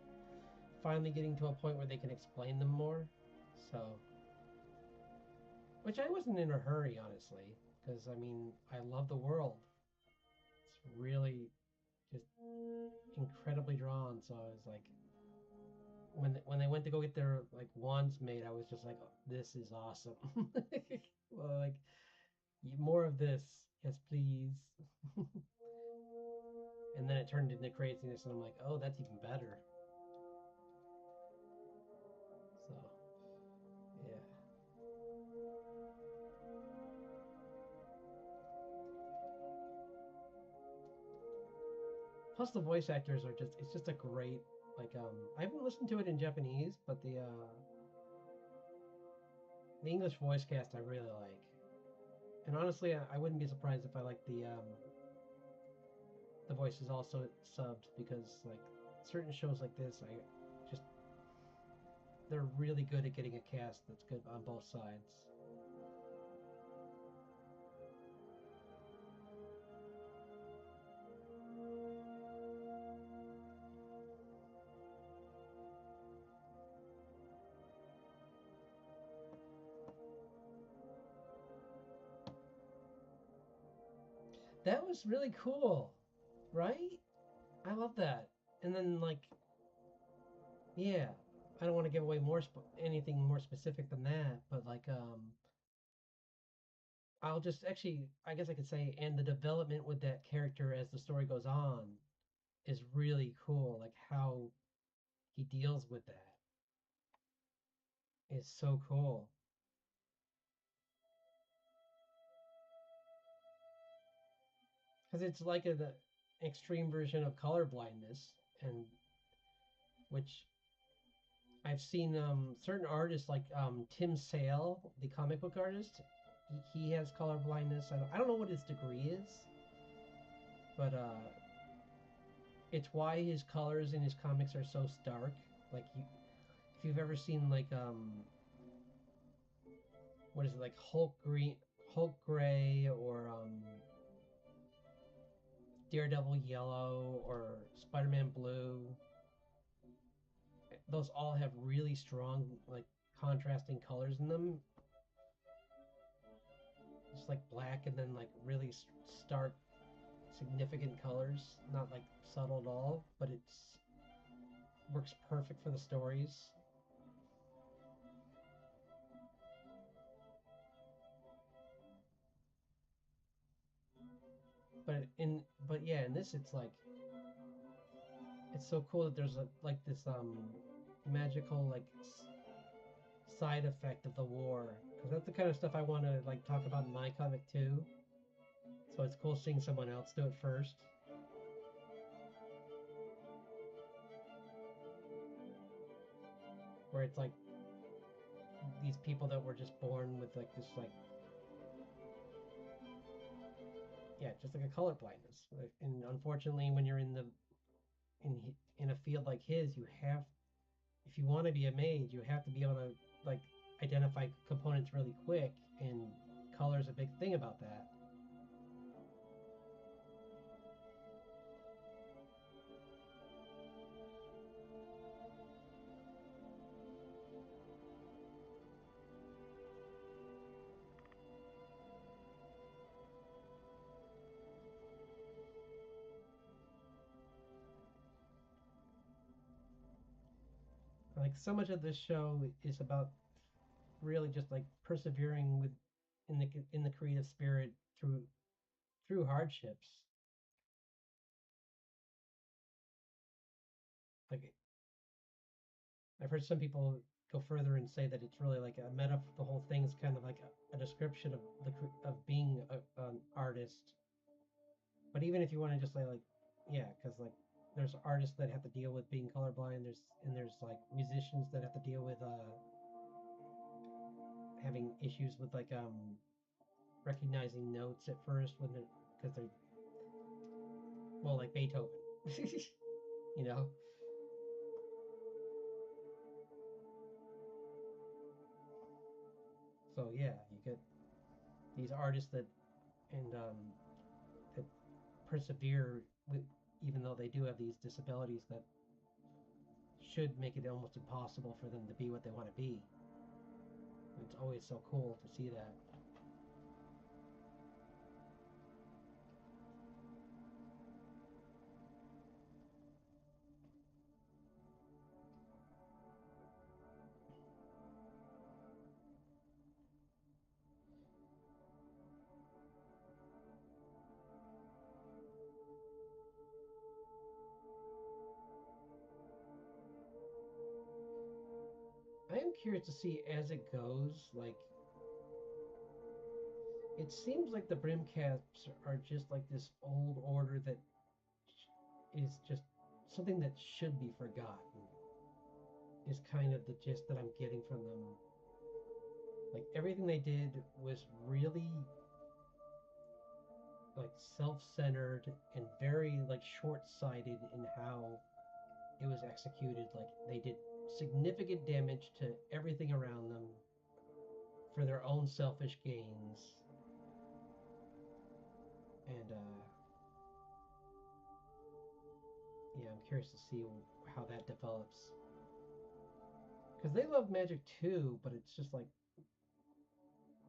finally getting to a point where they can explain them more. So, which I wasn't in a hurry, honestly, because I mean I love the world. It's really just incredibly drawn. So I was like, when they went to go get their like wands made, I was just like, oh, this is awesome. Well, like more of this, yes, please. And then it turned into craziness, and I'm like, oh, that's even better. So yeah. Plus the voice actors are just it's just a great like I haven't listened to it in Japanese, but the English voice cast I really like. And honestly, I wouldn't be surprised if I like the voices also subbed because like certain shows like this, I just they're really good at getting a cast that's good on both sides. That was really cool. Right? I love that. And then like, yeah, I don't want to give away anything more specific than that, but like, I'll just actually, I guess I could say, and the development with that character as the story goes on is really cool. Like how he deals with that is so cool. Because it's like an extreme version of color blindness, and which I've seen certain artists like Tim Sale, the comic book artist. He has color blindness. I don't know what his degree is, but it's why his colors in his comics are so stark. Like if you've ever seen like what is it, like Hulk gray, or Daredevil yellow, or Spider-Man blue. Those all have really strong like contrasting colors in them. Just like black and then like really stark, significant colors, not like subtle at all, but it's works perfect for the stories. But yeah, in this it's like it's so cool that there's like this magical like side effect of the war, because that's the kind of stuff I want to like talk about in my comic too. So it's cool seeing someone else do it first. Where it's like these people that were just born with like this like, yeah, just like a color blindness. And unfortunately, when you're in a field like his, you have, if you want to be a mage, you have to be able to like identify components really quick, and color is a big thing about that. Like so much of this show is about really just like persevering with in the creative spirit through hardships. Like I've heard some people go further and say that it's really like a metaphor. The whole thing is kind of like a description of of being an artist. But even if you want to just say like, yeah, because like there's artists that have to deal with being colorblind. There's like musicians that have to deal with having issues with like recognizing notes at first when they're, because they're, well, like Beethoven, you know. So yeah, you get these artists that and that persevere with, even though they do have these disabilities that should make it almost impossible for them to be what they want to be. It's always so cool to see that. I am curious to see as it goes. Like, it seems like the Brimcaps are just like this old order that is just something that should be forgotten. Is kind of the gist that I'm getting from them. Like everything they did was really like self-centered and very like short-sighted in how it was executed. Like they did significant damage to everything around them for their own selfish gains. And yeah, I'm curious to see how that develops. Because they love magic too, but it's just like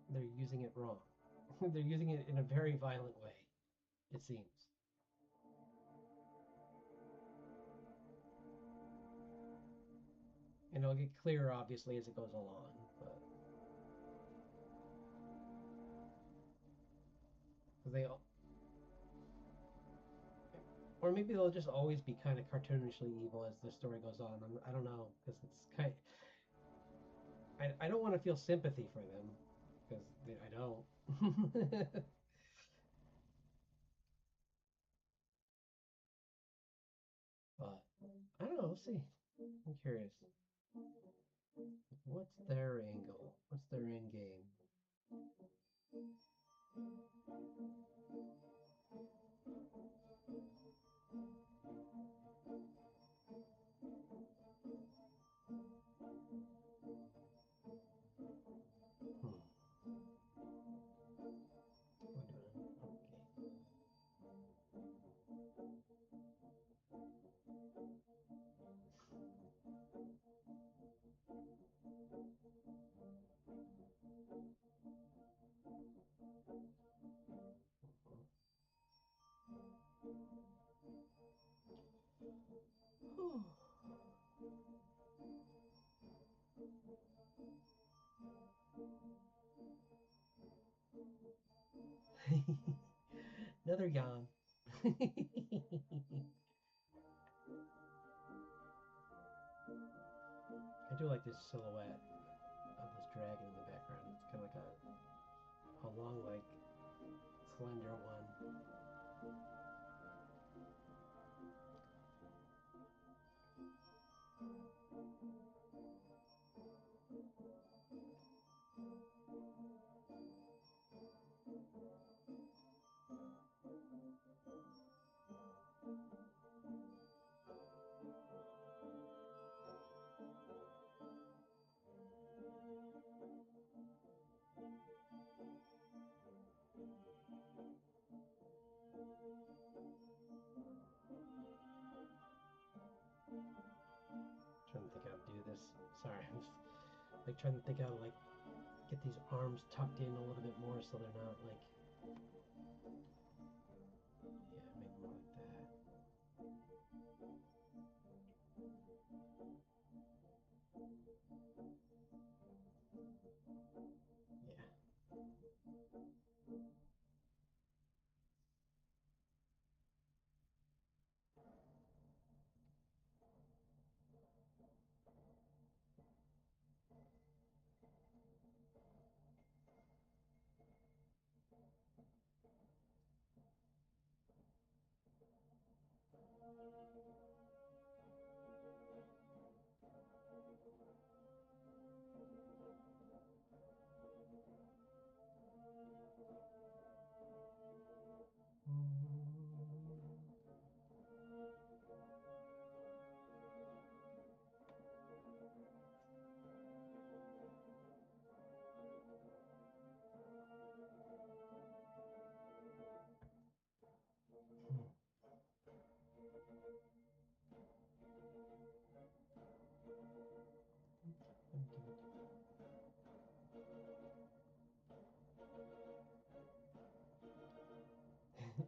they're using it wrong. They're using it in a very violent way, it seems. And it'll get clearer, obviously, as it goes along. But they, or maybe they'll just always be kind of cartoonishly evil as the story goes on. I don't know, because it's kind. I don't want to feel sympathy for them, because I don't. But I don't know. We'll see. I'm curious. What's their angle? What's their end game? Hmm. Okay. Another yawn. I do like this silhouette of this dragon in the background. It's kind of like a long, like, slender one. Trying to think how to do this. Sorry, I'm just like trying to think how to like get these arms tucked in a little bit more so they're not like, yeah, maybe more like that. Yeah.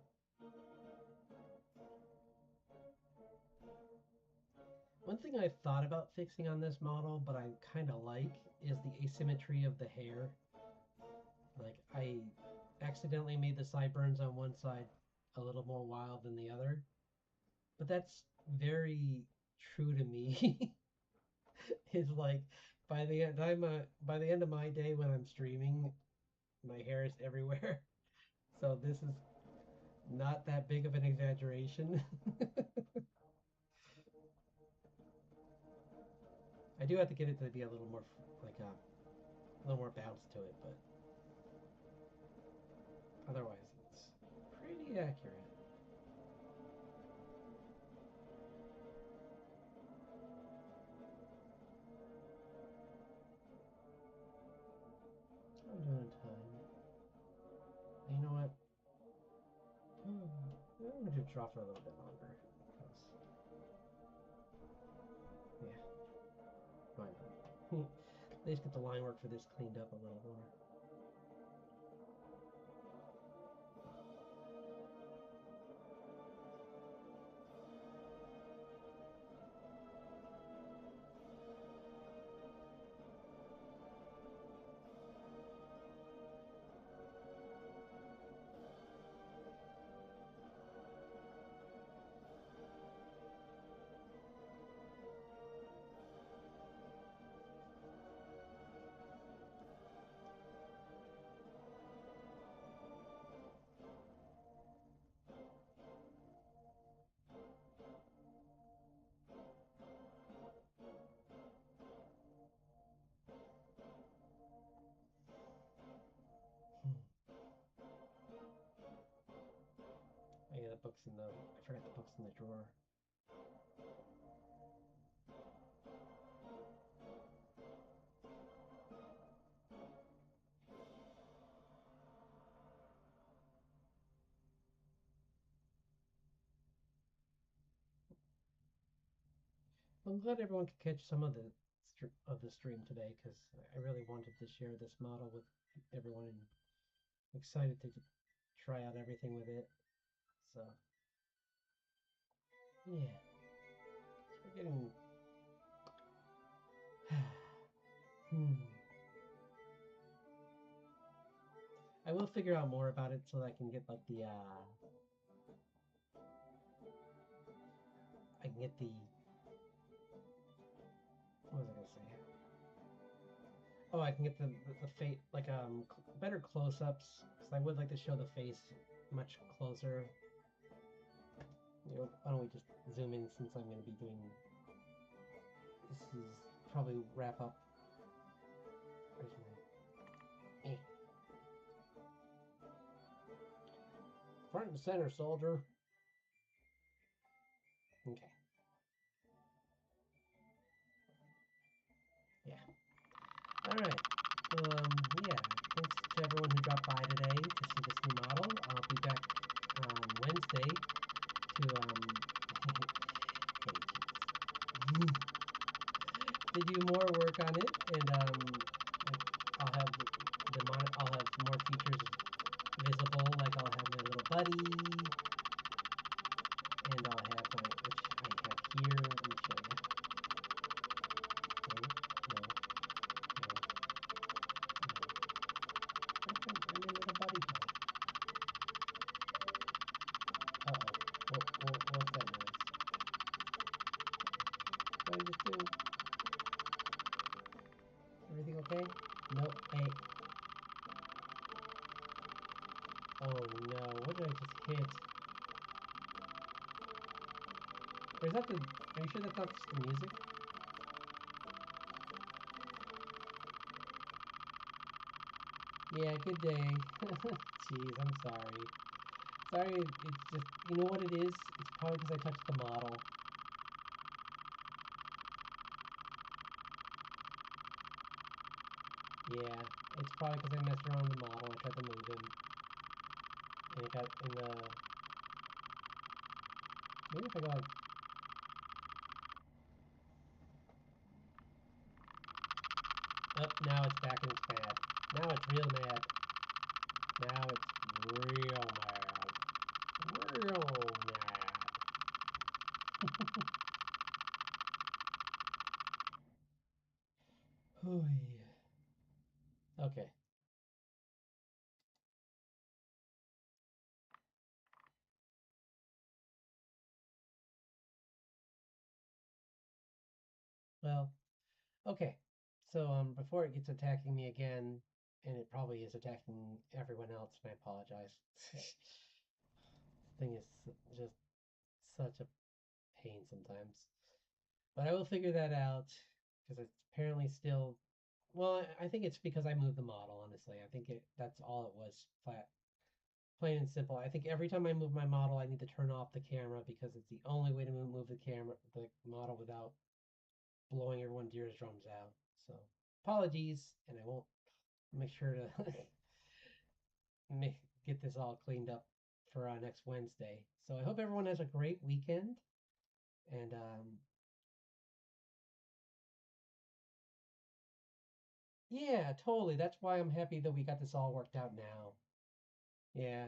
One thing I've thought about fixing on this model, but I kind of like, is the asymmetry of the hair. Like, I accidentally made the sideburns on one side a little more wild than the other, but that's very true to me. Is like by the end of my day when I'm streaming, my hair is everywhere. So this is not that big of an exaggeration. I do have to get it to be a little more like a little more bounce to it, but otherwise it's pretty accurate. I'm doing time. You know what? I'm gonna do draw for a little bit longer. Yeah, why not? At least get the line work for this cleaned up a little more. books in the. I forgot the books in the drawer. I'm glad everyone could catch some of the stream today because I really wanted to share this model with everyone and excited to try out everything with it. So yeah, so we're getting. I will figure out more about it so that I can get like the I can get the what was I gonna say? Oh, I can get the face like better close-ups because I would like to show the face much closer. You know, why don't we just zoom in since I'm going to be doing this is probably wrap up. Where's my front and center, soldier. Okay. Yeah. All right. Well, yeah. Thanks to everyone who dropped by today to see this new model. I'll be back on Wednesday to to do more work on it, and I'll have I'll have more features visible, like I'll have my little buddy, and I'll have my, which I have here. Let me show you. No, no, no, no. Where's my little buddy guy? Uh-oh. What's that noise? What did I just do? Everything okay? Nope. Hey. Oh no, what did I just hit? Or is that the, are you sure that's not just the music? Yeah, good day. Jeez, I'm sorry. Sorry, it's just, you know what it is? It's probably because I touched the model. Yeah, it's probably because I messed around with the model. I tried to move him. And it got in the... Maybe if I go like... Oh, now it's back and it's mad. Now it's real mad. Now it's real mad. Real mad. Okay. Well, okay. So before it gets attacking me again, and it probably is attacking everyone else, and I apologize. This thing is just such a pain sometimes. But I will figure that out because it's apparently still. Well, I think it's because I moved the model. Honestly, I think that's all it was. Flat, plain and simple. I think every time I move my model, I need to turn off the camera because it's the only way to move the model without blowing everyone's eardrums out. So apologies, and I won't make sure to make get this all cleaned up for next Wednesday. So I hope everyone has a great weekend, and yeah, totally. That's why I'm happy that we got this all worked out now. Yeah,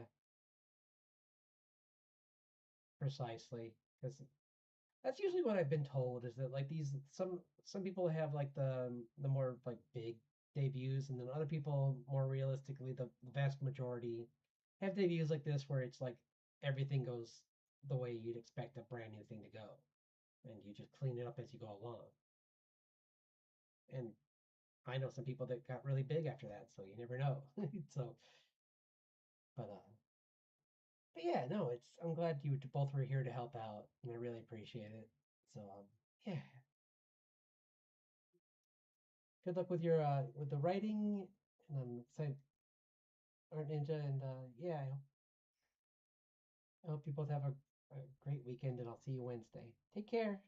precisely. Because that's usually what I've been told is that like these some people have like the more like big debuts, and then other people more realistically the vast majority have debuts like this where it's like everything goes the way you'd expect a brand new thing to go, and you just clean it up as you go along. And I know some people that got really big after that, so you never know. So, but yeah, no, it's I'm glad you both were here to help out, and I really appreciate it. So yeah, good luck with the writing, and I'm excited, Art Ninja, and yeah, I hope you both have a great weekend, and I'll see you Wednesday. Take care.